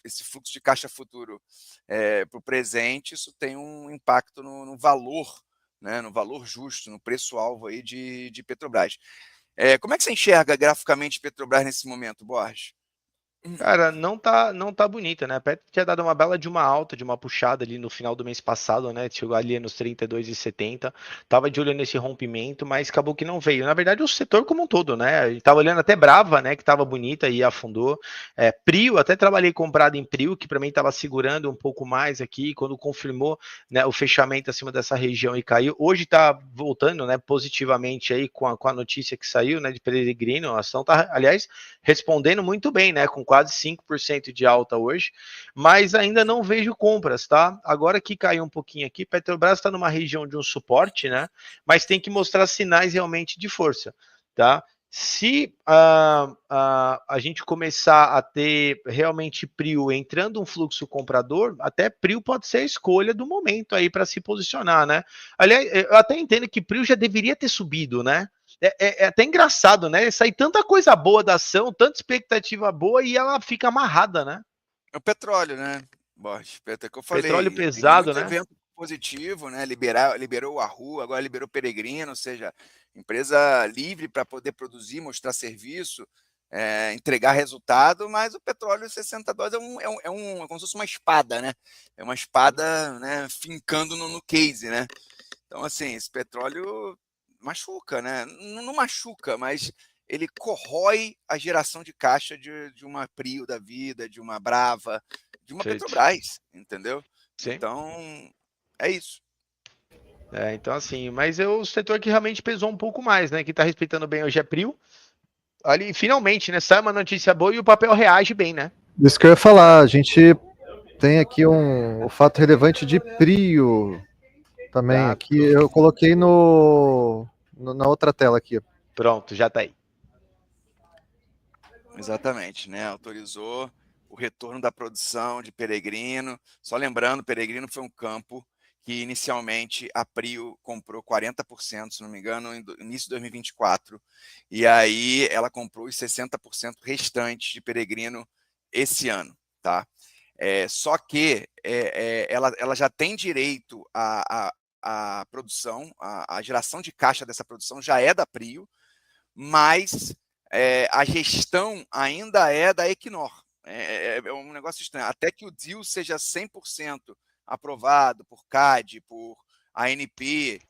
esse fluxo de caixa futuro para o presente, isso tem um impacto no valor, né, no valor justo, no preço-alvo aí de Petrobras. Como é que você enxerga graficamente Petrobras nesse momento, Borges? Cara, não tá bonita, né? A Petro tinha dado uma bela de uma alta, de uma puxada ali no final do mês passado, né? Chegou ali nos 32,70. Tava de olho nesse rompimento, mas acabou que não veio. Na verdade, o setor como um todo, né? A gente tava olhando até Brava, né? Que tava bonita e afundou. Prio, até trabalhei comprado em Prio, que para mim tava segurando um pouco mais aqui. Quando confirmou, né, o fechamento acima dessa região e caiu. Hoje tá voltando, né? Positivamente aí com a notícia que saiu, né? De Peregrino. A ação tá, aliás, respondendo muito bem, né? Com quase 5% de alta hoje, mas ainda não vejo compras, tá? Agora que caiu um pouquinho aqui, Petrobras está numa região de um suporte, né? Mas tem que mostrar sinais realmente de força, tá? Se a gente começar a ter realmente Prio entrando um fluxo comprador, até Prio pode ser a escolha do momento aí para se posicionar, né? Aliás, eu até entendo que Prio já deveria ter subido, né? É até engraçado, né? Sai tanta coisa boa da ação, tanta expectativa boa e ela fica amarrada, né? É o petróleo, né, Borges? É que eu Petróleo falei, tem pesado, muito né? evento positivo, né? Liberou a rua, agora liberou Peregrino, ou seja, empresa livre para poder produzir, mostrar serviço, entregar resultado, mas o petróleo $60 é como se fosse uma espada, né? É uma espada, né, fincando no case, né? Então, assim, esse petróleo machuca, né? Não machuca, mas ele corrói a geração de caixa de uma Prio da vida, de uma Brava, de uma Feito. Petrobras, entendeu? Sim. Então, é isso. Então assim, mas é o setor que realmente pesou um pouco mais, né? Que tá respeitando bem hoje é Prio. Ali, finalmente, né? Sai uma notícia boa e o papel reage bem, né? Isso que eu ia falar, a gente tem aqui o fato relevante de Prio também. Tá. Aqui eu coloquei na outra tela aqui. Pronto, já tá aí. Exatamente, né? Autorizou o retorno da produção de Peregrino. Só lembrando, Peregrino foi um campo que inicialmente a Prio comprou 40%, se não me engano, no início de 2024. E aí ela comprou os 60% restantes de Peregrino esse ano, tá? Só que ela já tem direito à produção, a geração de caixa dessa produção já é da Prio, mas a gestão ainda é da Equinor. É um negócio estranho. Até que o deal seja 100% aprovado por CAD, por ANP,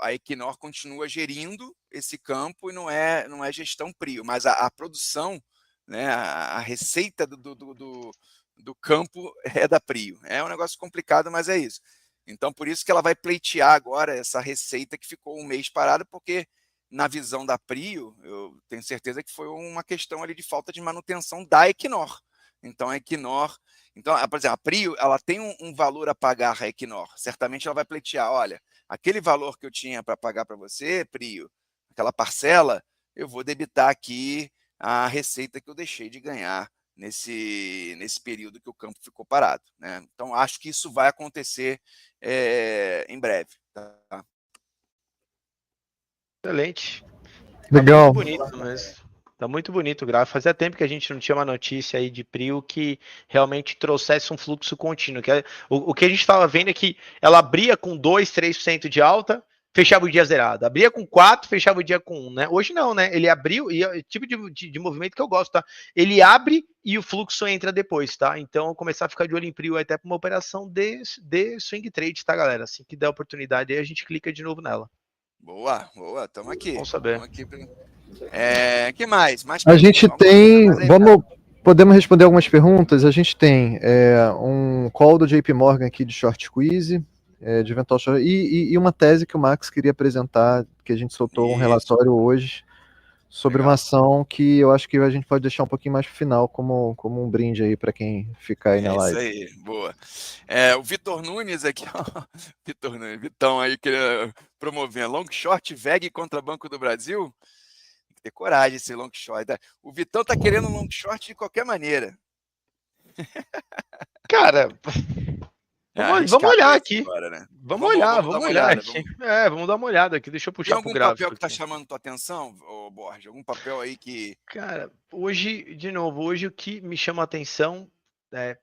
a Equinor continua gerindo esse campo e não é gestão Prio, mas a produção, né, a receita do campo é da Prio. É um negócio complicado, mas é isso. Então, por isso que ela vai pleitear agora essa receita que ficou um mês parada, porque na visão da Prio, eu tenho certeza que foi uma questão ali de falta de manutenção da Equinor. Então, a Equinor... Então, por exemplo, a Prio, ela tem um valor a pagar à Equinor. Certamente ela vai pleitear, olha, aquele valor que eu tinha para pagar para você, Prio, aquela parcela, eu vou debitar aqui a receita que eu deixei de ganhar nesse período que o campo ficou parado, né? Então, acho que isso vai acontecer em breve. Tá? Excelente. Legal. Tá muito bonito mesmo. Tá muito bonito o gráfico. Fazia tempo que a gente não tinha uma notícia aí de Prio que realmente trouxesse um fluxo contínuo. O que a gente estava vendo é que ela abria com 2, 3% de alta, fechava o dia zerado. Abria com 4, fechava o dia com 1, né? Hoje não, né? Ele abriu, e é o tipo de movimento que eu gosto, tá? Ele abre e o fluxo entra depois, tá? Então, começar a ficar de olho em Prio até para uma operação de swing trade, tá, galera? Assim que der oportunidade, aí a gente clica de novo nela. Boa, estamos aqui. Vamos saber. Que mais? Mais A gente perguntas? tem. Podemos responder algumas perguntas? A gente tem um call do JP Morgan aqui de short squeeze, de eventual short, e uma tese que o Max queria apresentar, que a gente soltou um relatório hoje sobre uma ação que eu acho que a gente pode deixar um pouquinho mais pro final, como um brinde aí para quem ficar aí na live. Isso aí, boa. O Vitor Nunes aqui, ó. Vitão aí queria promover long short VEG contra Banco do Brasil. Tem que ter coragem esse long short. O Vitão tá querendo long short de qualquer maneira. Cara, vamos olhar aqui. Agora, né? Vamos olhar aqui. Vamos dar uma olhada aqui. Deixa eu puxar pro gráfico. Tem algum papel que tá aqui. chamando tua atenção, Borges? Algum papel aí que... Cara, hoje o que me chama a atenção é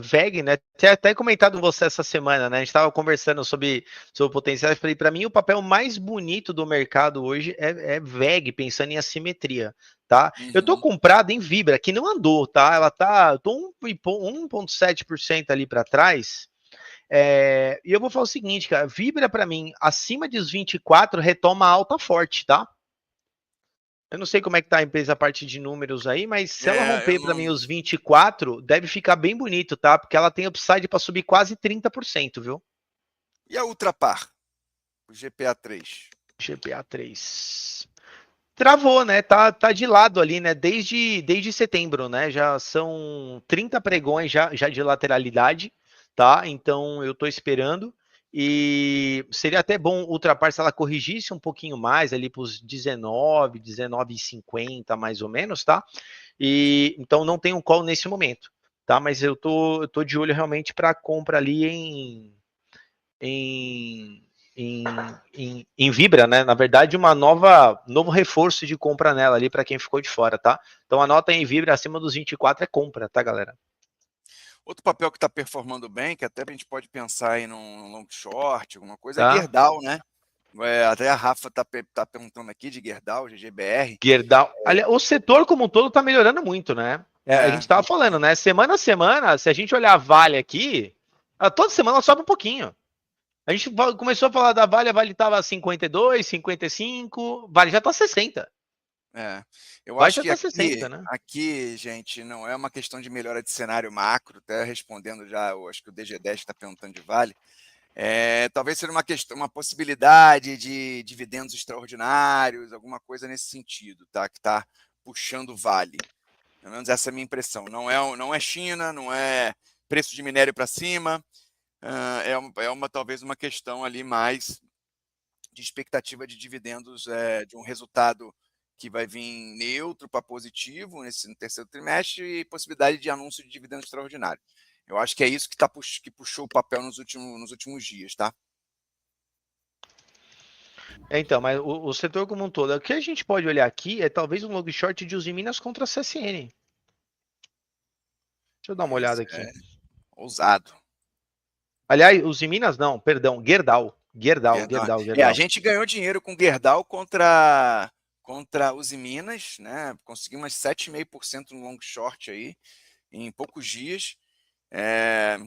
VEG, né? Tinha até comentado com você essa semana, né? A gente estava conversando sobre potenciais. Falei, para mim, o papel mais bonito do mercado hoje é VEG, pensando em assimetria, tá? Uhum. Eu tô comprado em Vibra, que não andou, tá? Ela tá, eu tô 1,7% ali para trás. E eu vou falar o seguinte, cara, Vibra para mim, acima dos 24, retoma alta forte, tá? Eu não sei como é que tá a parte de números aí, mas se ela romper para mim os 24, deve ficar bem bonito, tá? Porque ela tem upside para subir quase 30%, viu? E a Ultrapar? O GPA3? GPA3. Travou, né? Tá de lado ali, né? Desde setembro, né? Já são 30 pregões já de lateralidade, tá? Então eu tô esperando. E seria até bom ultrapassar se ela corrigisse um pouquinho mais ali para os 19,50 mais ou menos, tá? E então não tem um call nesse momento, tá? Mas eu tô de olho realmente para compra ali em Vibra, né? Na verdade, novo reforço de compra nela ali para quem ficou de fora, tá? Então anota em Vibra acima dos 24 é compra, tá, galera? Outro papel que está performando bem, que até a gente pode pensar aí num long short, alguma coisa, é Gerdau, né? Até a Rafa está perguntando aqui de Gerdau, GGBR. Gerdau. O setor como um todo está melhorando muito, né? A gente estava falando, né? Semana a semana, se a gente olhar a Vale aqui, toda semana ela sobe um pouquinho. A gente começou a falar da Vale, a Vale estava 52, 55, Vale já está 60. Eu acho que 60, né? Aqui, gente, não é uma questão de melhora de cenário macro, até respondendo já, eu acho que o DG10 está perguntando de Vale. Talvez seja uma possibilidade de dividendos extraordinários, alguma coisa nesse sentido, tá? Que está puxando Vale. Pelo menos essa é a minha impressão. Não é China, não é preço de minério para cima, talvez uma questão ali mais de expectativa de dividendos, de um resultado que vai vir neutro para positivo no terceiro trimestre e possibilidade de anúncio de dividendo extraordinário. Eu acho que é isso que puxou o papel nos últimos dias, tá? Então, mas o setor como um todo, o que a gente pode olhar aqui é talvez um long short de Usiminas contra a CSN. Deixa eu dar uma olhada aqui. Ousado. Aliás, Usiminas não, perdão, Gerdau. Gerdau. A gente ganhou dinheiro com Gerdau contra Usiminas, né? Conseguimos 7,5% no long short aí em poucos dias.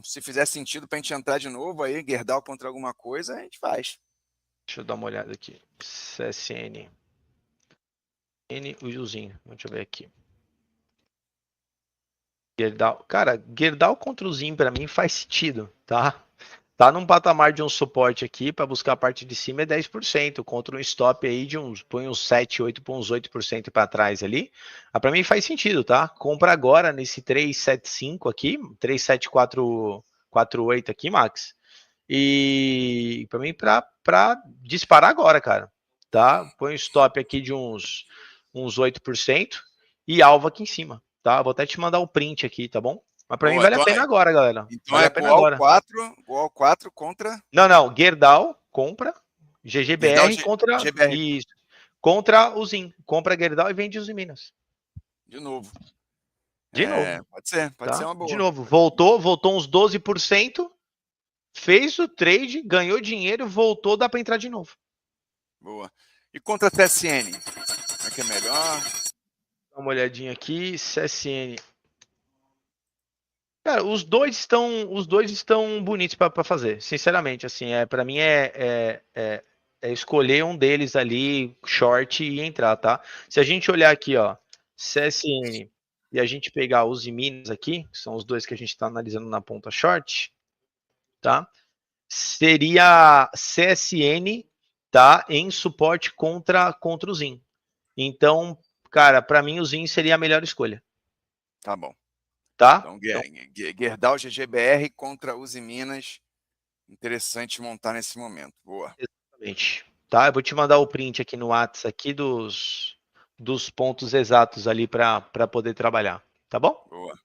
Se fizer sentido para a gente entrar de novo aí, Gerdau contra alguma coisa, a gente faz. Deixa eu dar uma olhada aqui. CSN. Uzinho. Deixa eu ver aqui. Gerdau. Cara, Gerdau contra o Zin para mim faz sentido, tá? Tá num patamar de um suporte aqui para buscar a parte de cima é 10%, contra um stop aí de põe uns 7, 8 para uns 8% para trás ali. Para mim faz sentido, tá? Compra agora nesse 375 aqui, 37448 aqui, Max. E para mim para disparar agora, cara. tá? Põe um stop aqui de uns 8% e alvo aqui em cima, tá? Vou até te mandar o print aqui, tá bom? Mas para mim vale a pena agora, galera. Então vale é a pena Goal agora. 4 contra... Não, Gerdau compra, Gerdau GGBR contra GBR. isso, contra o Zin. Compra Gerdau e vende os Minas. De novo. De novo. Pode ser uma boa. De novo, voltou uns 12%, fez o trade, ganhou dinheiro, voltou, dá para entrar de novo. Boa. E contra a CSN? Como é que é melhor? Dá uma olhadinha aqui, CSN. Cara, os dois estão bonitos para fazer, sinceramente, assim, para mim é escolher um deles ali, short e entrar, tá? Se a gente olhar aqui, ó, CSN e a gente pegar os Minas aqui, que são os dois que a gente está analisando na ponta short, tá? Seria CSN, tá? Em suporte contra o Zin. Então, cara, para mim o Zin seria a melhor escolha. Tá bom. Tá? Então, Gerdau GGBR contra Uzi Minas. Interessante montar nesse momento. Boa. Exatamente. Tá? Eu vou te mandar o print aqui no WhatsApp aqui dos pontos exatos ali para poder trabalhar. Tá bom? Boa.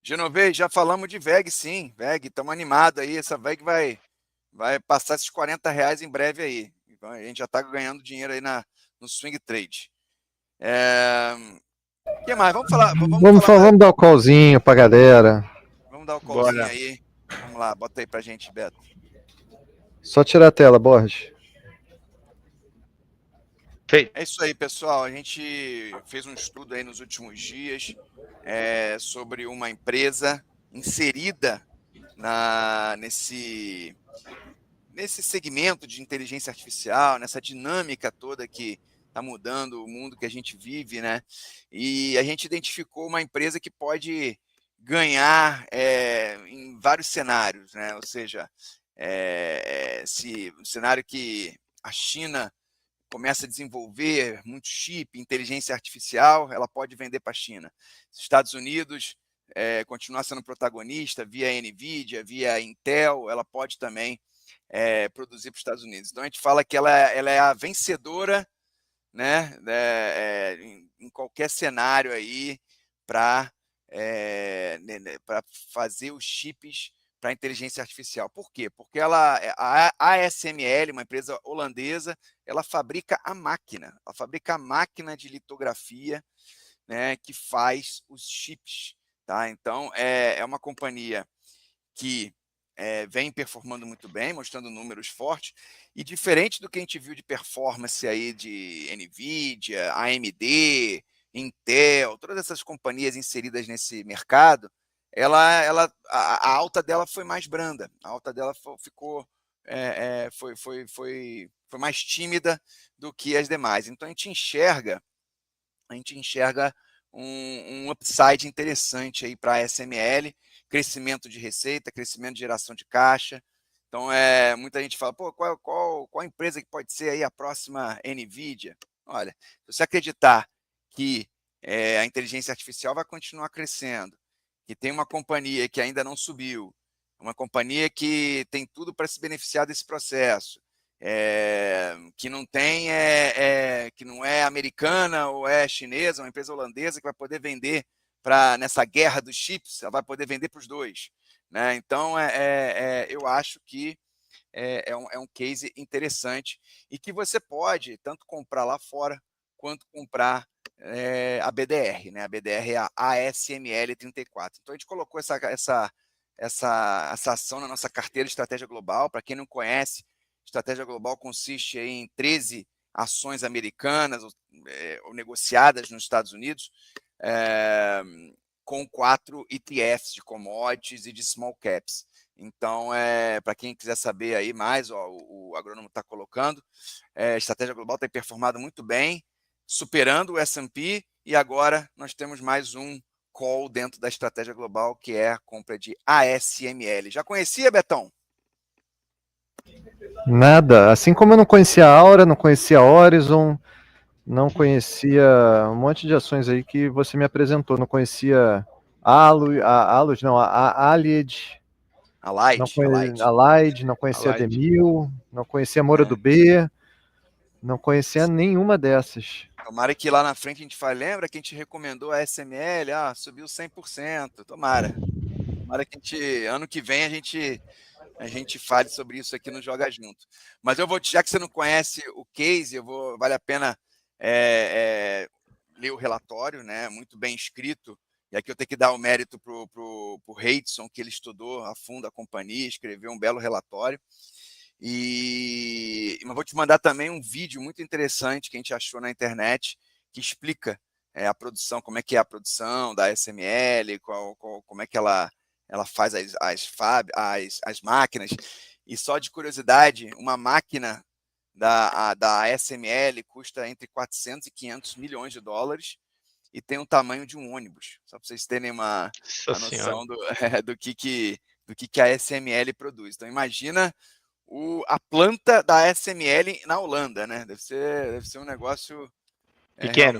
Genovez, já falamos de VEG, sim. VEG, estamos animados aí. Essa VEG vai passar esses R$40 em breve aí. Então, a gente já está ganhando dinheiro aí no swing trade. O que mais? Vamos falar. Vamos dar o callzinho pra galera. Vamos dar o callzinho Bora. aí. Vamos lá, bota aí pra gente, Beto. Só tirar a tela, Borges. Feito. É isso aí, pessoal. A gente fez um estudo aí nos últimos dias sobre uma empresa inserida nesse segmento de inteligência artificial, nessa dinâmica toda que está mudando o mundo que a gente vive, né? E a gente identificou uma empresa que pode ganhar em vários cenários, né? Ou seja, se um cenário que a China começa a desenvolver muito chip, inteligência artificial, ela pode vender para a China. Os Estados Unidos continuar sendo protagonista via NVIDIA, via Intel, ela pode também produzir para os Estados Unidos. Então, a gente fala que ela é a vencedora, né, em qualquer cenário aí para fazer os chips para inteligência artificial. Por quê? Porque a ASML, uma empresa holandesa, ela fabrica a máquina de litografia, né, que faz os chips. Tá? Então, é uma companhia que vem performando muito bem, mostrando números fortes, e diferente do que a gente viu de performance aí de NVIDIA, AMD, Intel, todas essas companhias inseridas nesse mercado, a alta dela foi mais branda, a alta dela foi mais tímida do que as demais. Então a gente enxerga um upside interessante aí para a ASML, crescimento de receita, crescimento de geração de caixa. Então muita gente fala, pô, qual empresa que pode ser aí a próxima NVIDIA? Olha, se você acreditar que a inteligência artificial vai continuar crescendo, que tem uma companhia que ainda não subiu, uma companhia que tem tudo para se beneficiar desse processo, que não tem, que não é americana ou é chinesa, uma empresa holandesa que vai poder vender nessa guerra dos chips, ela vai poder vender para os dois. Né? Então, eu acho que é um case interessante e que você pode tanto comprar lá fora quanto comprar a BDR, né? A BDR é a ASML 34. Então a gente colocou essa ação na nossa carteira de estratégia global. Para quem não conhece, estratégia global consiste em 13 ações americanas ou negociadas nos Estados Unidos, com 4 ETFs de commodities e de small caps. Então, para quem quiser saber aí mais, o agrônomo está colocando, a estratégia global tem performado muito bem, superando o S&P, e agora nós temos mais um call dentro da estratégia global, que é a compra de ASML. Já conhecia, Betão? Nada. Assim como eu não conhecia a Aura, não conhecia a Horizon, não conhecia um monte de ações aí que você me apresentou. Não conhecia a Allied, não conhecia a Light, não conhecia a Demil, não conhecia a Moura do B. Não conhecia nenhuma dessas. Tomara que lá na frente a gente fale, lembra que a gente recomendou a SML? Subiu 100%. Tomara. Tomara que ano que vem a gente fale sobre isso aqui no Joga Junto. Mas já que você não conhece o case, vale a pena ler o relatório, né? Muito bem escrito. E aqui eu tenho que dar o mérito para o Reidson, que ele estudou a fundo a companhia, escreveu um belo relatório. Mas vou te mandar também um vídeo muito interessante que a gente achou na internet, que explica a produção, como é que é a produção da SML, como é que ela faz as máquinas. E só de curiosidade, uma máquina da SML custa entre 400 e 500 milhões de dólares e tem o tamanho de um ônibus, só para vocês terem uma noção do que a SML produz. Então imagina a planta da SML na Holanda, né? Deve ser um negócio pequeno.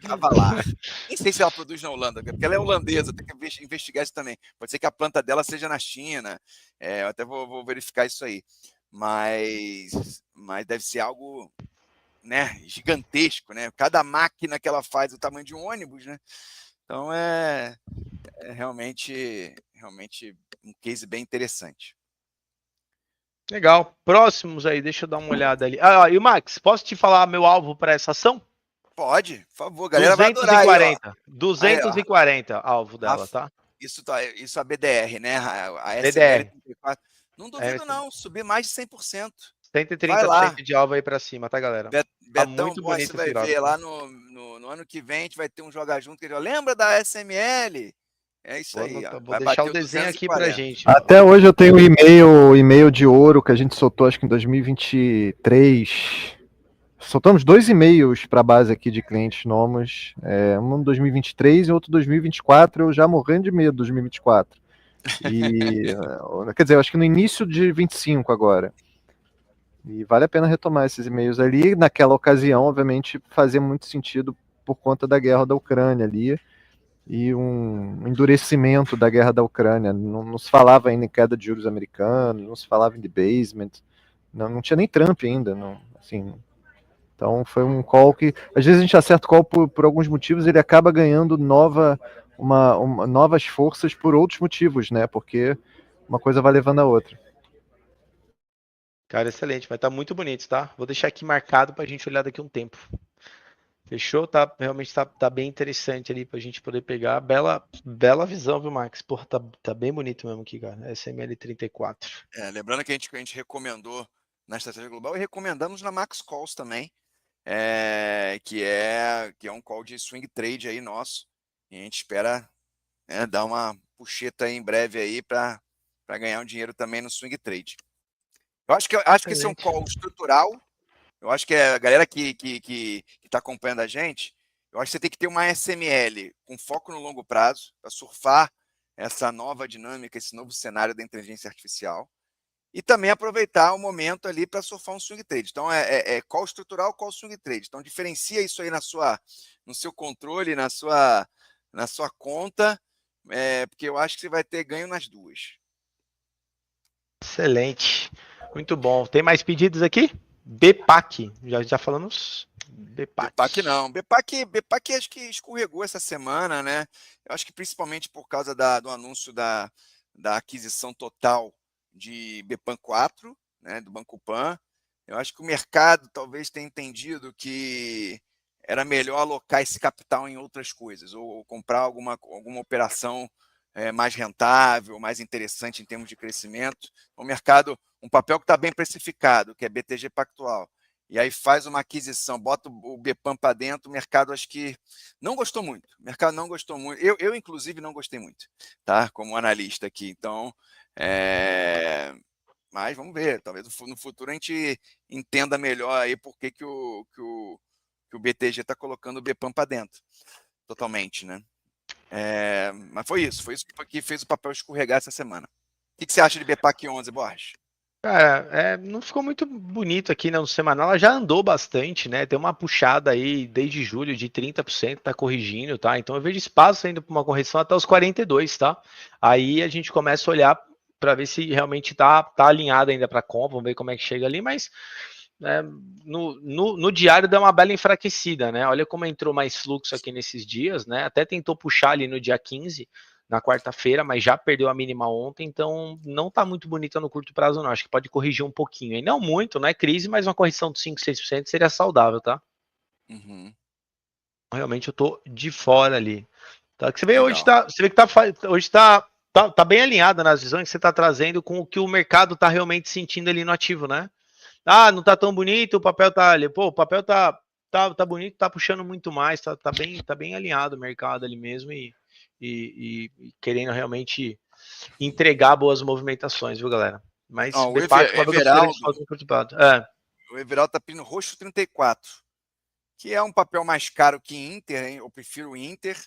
Cavalar. Nem sei se ela produz na Holanda, porque ela é holandesa, tem que investigar isso também. Pode ser que a planta dela seja na China, eu até vou verificar isso aí. Mas deve ser algo, né, gigantesco, né? Cada máquina que ela faz é o tamanho de um ônibus, né? Então é realmente um case bem interessante. Legal. Próximos aí, deixa eu dar uma olhada ali. E o Max, posso te falar meu alvo para essa ação? Pode, por favor, galera. 240. Vai adorar aí, 240 alvo dela, tá? Isso a BDR, né? A BDR. SML 34. Não duvido, não. Subir mais de 100%. 130% de alvo aí pra cima, tá, galera? Betão, muito bonito você vai ver lá no ano que vem, a gente vai ter um Joga Junto que ele lembra da SML? É isso aí. Vou deixar o desenho aqui pra gente. Até hoje eu tenho um e-mail de ouro que a gente soltou, acho que em 2023. Soltamos 2 e-mails para a base aqui de clientes novos, um em 2023 e outro em 2024, eu já morrendo de medo de 2024. Quer dizer, eu acho que no início de 25 agora. E vale a pena retomar esses e-mails ali. Naquela ocasião, obviamente, fazia muito sentido por conta da guerra da Ucrânia ali e um endurecimento da guerra da Ucrânia. Não se falava ainda em queda de juros americanos, não se falava em debasement, não tinha nem Trump ainda, assim. Então foi um call que, às vezes a gente acerta o call por alguns motivos, ele acaba ganhando novas forças por outros motivos, né? Porque uma coisa vai levando a outra. Cara, excelente, vai estar muito bonito, tá? Vou deixar aqui marcado pra gente olhar daqui a um tempo. Fechou? Realmente tá bem interessante ali pra gente poder pegar. Bela visão, viu, Max? Porra, tá bem bonito mesmo aqui, cara. SML34. Lembrando que a gente recomendou na Estratégia Global e recomendamos na Max Calls também, que é um call de swing trade aí nosso. E a gente espera dar uma puxeta aí em breve aí para ganhar um dinheiro também no swing trade. Eu acho que esse é um call estrutural. Eu acho que a galera que está acompanhando a gente, eu acho que você tem que ter uma SML com foco no longo prazo para surfar essa nova dinâmica, esse novo cenário da inteligência artificial. E também aproveitar o momento ali para surfar um swing trade. Então, call estrutural, call swing trade. Então, diferencia isso aí no seu controle, na sua conta, porque eu acho que você vai ter ganho nas duas. Excelente. Muito bom. Tem mais pedidos aqui? BPAC. Já falamos? BPAC não. BPAC acho que escorregou essa semana, né? Eu acho que principalmente por causa do anúncio da aquisição total de BPAN 4, né, do Banco Pan. Eu acho que o mercado talvez tenha entendido que era melhor alocar esse capital em outras coisas, ou comprar alguma operação mais rentável, mais interessante em termos de crescimento. O mercado, um papel que está bem precificado, que é BTG Pactual, e aí faz uma aquisição, bota o BPAN para dentro, o mercado acho que não gostou muito. O mercado não gostou muito. Eu inclusive, não gostei muito, tá? Como analista aqui. Então, mas vamos ver. Talvez no futuro a gente entenda melhor aí por que o BTG está colocando o BPAN para dentro. Totalmente, né? Mas foi isso que fez o papel escorregar essa semana. O que você acha de BPAC 11, Borges? Cara, não ficou muito bonito aqui, né, no semanal. Ela já andou bastante, né? Tem uma puxada aí desde julho de 30%, tá corrigindo, tá? Então eu vejo espaço ainda para uma correção até os 42%, tá? Aí a gente começa a olhar para ver se realmente tá alinhado ainda para compra, vamos ver como é que chega ali, mas né, no diário deu uma bela enfraquecida, né? Olha como entrou mais fluxo aqui nesses dias, né? Até tentou puxar ali no dia 15, na quarta-feira, mas já perdeu a mínima ontem, então não tá muito bonita no curto prazo, não. Acho que pode corrigir um pouquinho. E não muito, não é crise, mas uma correção de 5, 6% seria saudável, tá? Uhum. Realmente eu tô de fora ali. Tá? Que você vê hoje Legal. você vê que hoje tá bem alinhada nas visões que você tá trazendo com o que o mercado tá realmente sentindo ali no ativo, né? Ah, não tá tão bonito, o papel tá ali. Pô, o papel tá bonito, tá puxando muito mais, tá bem alinhado o mercado ali mesmo e querendo realmente entregar boas movimentações, viu, galera? Mas, Ó, de fato, o papel tá puxando Everaldo, de curto prazo. É, o Everaldo tá pedindo roxo 34, que é um papel mais caro que Inter, hein? Eu prefiro Inter,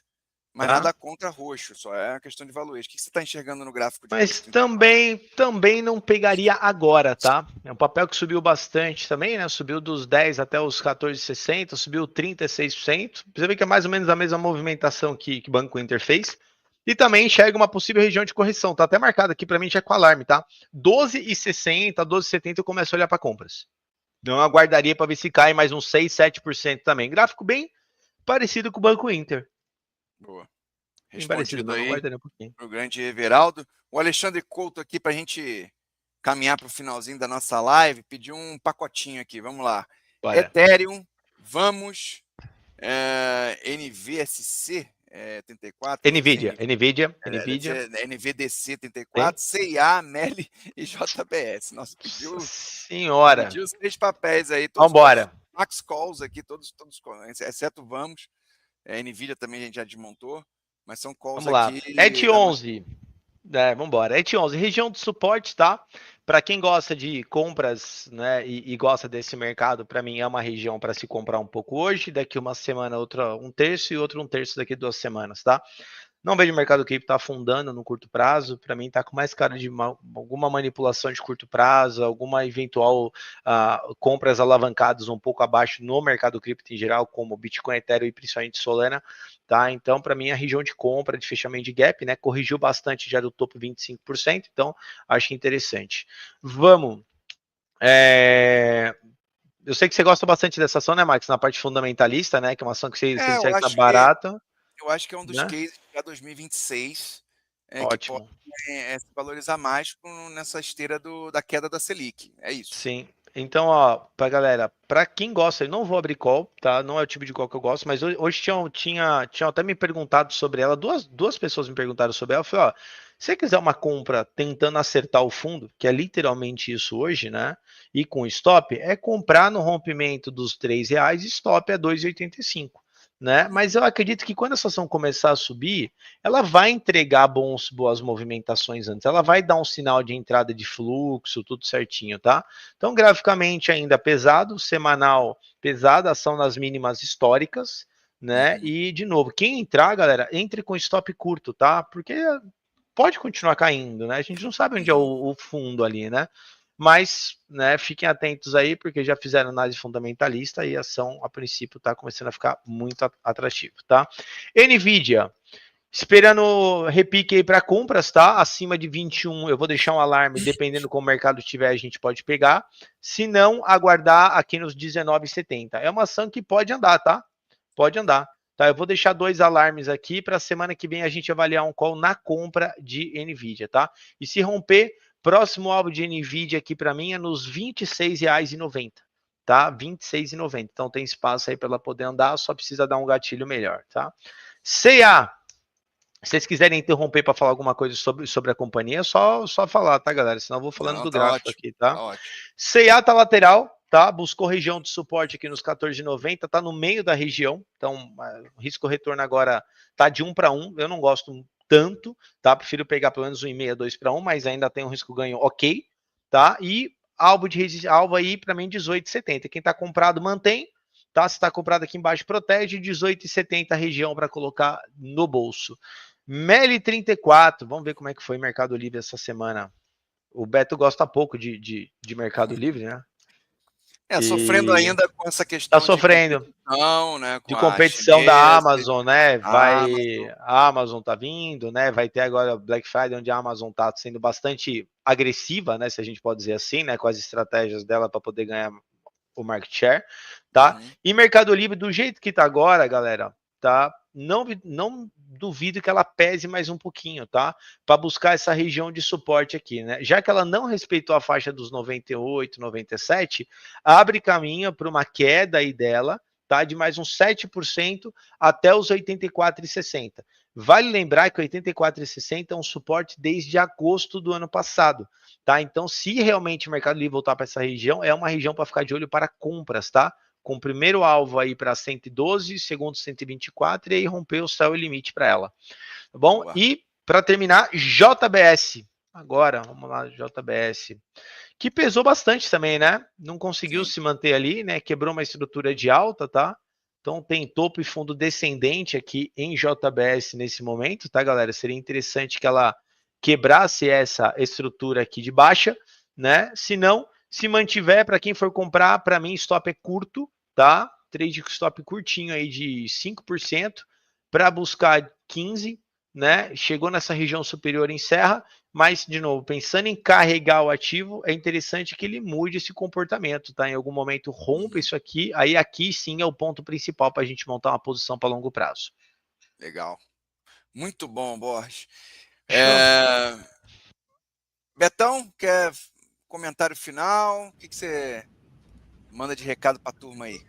mas tá? nada contra roxo, só é uma questão de valuation. O que você está enxergando no gráfico de Mas roxo 34? também não pegaria agora, tá? É um papel que subiu bastante também, né? Subiu dos 10 até os 14,60, subiu 36%. Você vê que é mais ou menos a mesma movimentação que o Banco Inter fez. E também enxerga uma possível região de correção. Tá até marcado aqui para mim já com alarme, tá? 12,60, 12,70 eu começo a olhar para compras. Então eu aguardaria para ver se cai mais uns 6, 7% também. Gráfico bem parecido com o Banco Inter. Boa. Bem parecido, Respondido mas eu aí aguardaria um pouquinho. pro grande Everaldo. O Alexandre Couto aqui para a gente caminhar para o finalzinho da nossa live, pediu um pacotinho aqui. Vamos lá. Bora. Ethereum, vamos, NVSC 34, não sei se é Nvidia. NVDC Tem? 34, CIA, MELI e JBS. Nossa, Senhora. pediu os 3 papéis aí, todos Vambora. Max Calls aqui, todos, exceto Vamos. Nvidia também a gente já desmontou, mas são calls Vamos lá. aqui ET 11. Vambora. ET 11. Região de suporte, tá? Para quem gosta de compras, né, e gosta desse mercado, para mim é uma região para se comprar um pouco hoje, daqui uma semana outra um terço e outro um terço daqui 2 semanas, tá? Não vejo o mercado cripto tá afundando no curto prazo. Para mim, está com mais cara de alguma manipulação de curto prazo, alguma eventual compras alavancadas um pouco abaixo no mercado cripto em geral, como Bitcoin, Ethereum e principalmente Solana. Tá? Então, para mim, a região de compra, de fechamento de gap, né, corrigiu bastante já do topo 25%. Então, acho interessante. Vamos. Eu sei que você gosta bastante dessa ação, né, Max? Na parte fundamentalista, né? Que é uma ação que você eu enxerga que tá acho que barata, é um dos né? cases para 2026 que pode Ótimo. se valorizar mais nessa esteira da queda da Selic. É isso. Sim. Então, ó, pra galera, pra quem gosta, eu não vou abrir call, tá? Não é o tipo de call que eu gosto, mas hoje tinha até me perguntado sobre ela, duas pessoas me perguntaram sobre ela. Eu falei, ó, se você quiser uma compra tentando acertar o fundo, que é literalmente isso hoje, né? E com stop, é comprar no rompimento dos R$ 3, stop é 2,85. Né? Mas eu acredito que quando essa ação começar a subir, ela vai entregar boas movimentações antes, ela vai dar um sinal de entrada de fluxo, tudo certinho, tá? Então, graficamente ainda pesado, semanal pesado, ação nas mínimas históricas, né? E, de novo, quem entrar, galera, entre com stop curto, tá? Porque pode continuar caindo, né? A gente não sabe onde é o fundo ali, né? Mas, né, fiquem atentos aí, porque já fizeram análise fundamentalista e a ação, a princípio, está começando a ficar muito atrativo, tá? Nvidia, esperando repique aí para compras, tá? Acima de 21, eu vou deixar um alarme, dependendo como o mercado estiver, a gente pode pegar. Se não, aguardar aqui nos 19,70. É uma ação que pode andar, tá? Pode andar. Tá, eu vou deixar 2 alarmes aqui para a semana que vem a gente avaliar um call na compra de Nvidia, tá? E se romper, próximo alvo de Nvidia aqui para mim é nos R$ 26,90, tá? R$ 26,90. Então tem espaço aí para ela poder andar, só precisa dar um gatilho melhor, tá? CA. Se vocês quiserem interromper para falar alguma coisa sobre a companhia, é só falar, tá, galera? Senão eu vou falando Não, do tá gráfico ótimo. aqui, tá? Tá ótimo. CA tá lateral, tá? Buscou região de suporte aqui nos 14,90, tá no meio da região. Então, o risco retorno agora tá de 1 para 1. Eu não gosto tanto, tá? Prefiro pegar pelo menos 1,5, 2 para 1, mas ainda tem um risco ganho ok, tá? E alvo aí para mim 18,70. Quem tá comprado mantém, tá? Se tá comprado aqui embaixo protege, 18,70 região para colocar no bolso. Meli 34, vamos ver como é que foi Mercado Livre essa semana. O Beto gosta pouco de Mercado Livre, né? Sofrendo E ainda com essa tá questão de sofrendo competição, né, de com a competição da chinesa, Amazon, né? a Amazon. A Amazon tá vindo, né? Vai ter agora Black Friday, onde a Amazon tá sendo bastante agressiva, né? Se a gente pode dizer assim, né? Com as estratégias dela para poder ganhar o market share, tá? Uhum. E Mercado Livre, do jeito que tá agora, galera, tá? Não duvido que ela pese mais um pouquinho, tá? Para buscar essa região de suporte aqui, né? Já que ela não respeitou a faixa dos 98, 97, abre caminho para uma queda aí dela, tá? De mais uns 7% até os 84,60. Vale lembrar que 84,60 é um suporte desde agosto do ano passado, tá? Então, se realmente o Mercado Livre voltar para essa região, é uma região para ficar de olho para compras, tá? Com o primeiro alvo aí para 112, segundo 124, e aí romper o céu e limite para ela. Tá bom? Boa. E para terminar, JBS. Agora, vamos lá, JBS. Que pesou bastante também, né? Não conseguiu se manter ali, né? Quebrou uma estrutura de alta, tá? Então tem topo e fundo descendente aqui em JBS nesse momento, tá, galera? Seria interessante que ela quebrasse essa estrutura aqui de baixa, né? Se não, se mantiver, para quem for comprar, para mim stop é curto, tá? Trade stop curtinho aí de 5% para buscar 15, né? Chegou nessa região superior, encerra, mas de novo, pensando em carregar o ativo, é interessante que ele mude esse comportamento, tá? Em algum momento rompa isso aqui, aí aqui sim é o ponto principal para a gente montar uma posição para longo prazo. Legal. Muito bom, Borges. Show. Betão, quer comentário final? O que você manda de recado para a turma aí?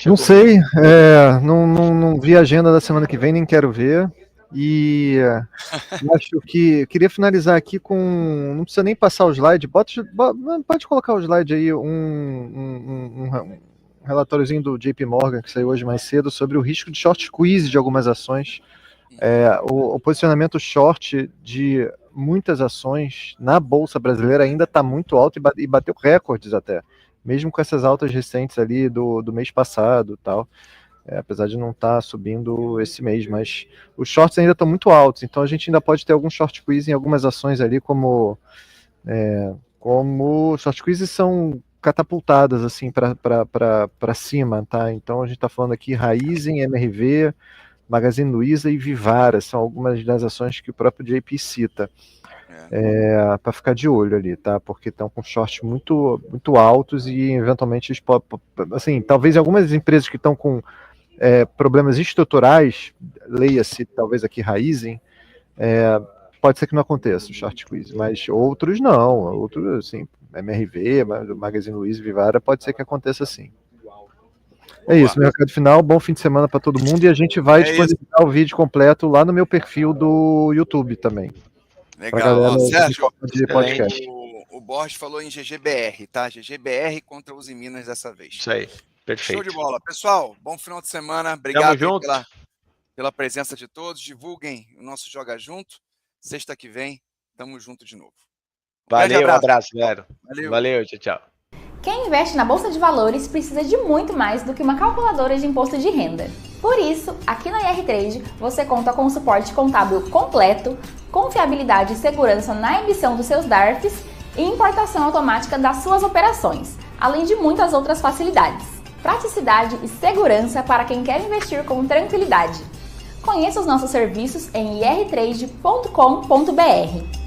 Não sei, não vi a agenda da semana que vem, nem quero ver. E acho que queria finalizar aqui com. Não precisa nem passar o slide, pode colocar o slide aí, um relatóriozinho do JP Morgan, que saiu hoje mais cedo, sobre o risco de short squeeze de algumas ações. O posicionamento short de muitas ações na Bolsa Brasileira ainda está muito alto e bateu recordes até, mesmo com essas altas recentes ali do mês passado e tal. Apesar de não estar subindo esse mês, mas os shorts ainda estão muito altos, então a gente ainda pode ter algum short squeeze em algumas ações ali, como short squeeze são catapultadas assim para cima, tá? Então a gente está falando aqui Raizen, MRV, Magazine Luiza e Vivara, são algumas das ações que o próprio JP cita. Para ficar de olho ali, tá? Porque estão com shorts muito, muito altos e eventualmente, assim, talvez algumas empresas que estão com problemas estruturais, leia-se talvez aqui Raizen, pode ser que não aconteça o short squeeze, mas outros não, outros assim, MRV, Magazine Luiza, Vivara, pode ser que aconteça sim. É isso, meu recado final, bom fim de semana para todo mundo e a gente vai disponibilizar o vídeo completo lá no meu perfil do YouTube também. Legal, Sérgio, de podcast. O Borges falou em GGBR, tá? GGBR contra os Minas dessa vez. Isso aí, perfeito. Show de bola. Pessoal, bom final de semana, obrigado pela presença de todos, divulguem o nosso Joga Junto, sexta que vem, tamo junto de novo. Valeu, um abraço, galera. Valeu, tchau, tchau. Quem investe na Bolsa de Valores precisa de muito mais do que uma calculadora de imposto de renda. Por isso, aqui na IR Trade, você conta com um suporte contábil completo, confiabilidade e segurança na emissão dos seus DARFs e importação automática das suas operações, além de muitas outras facilidades. Praticidade e segurança para quem quer investir com tranquilidade. Conheça os nossos serviços em irtrade.com.br.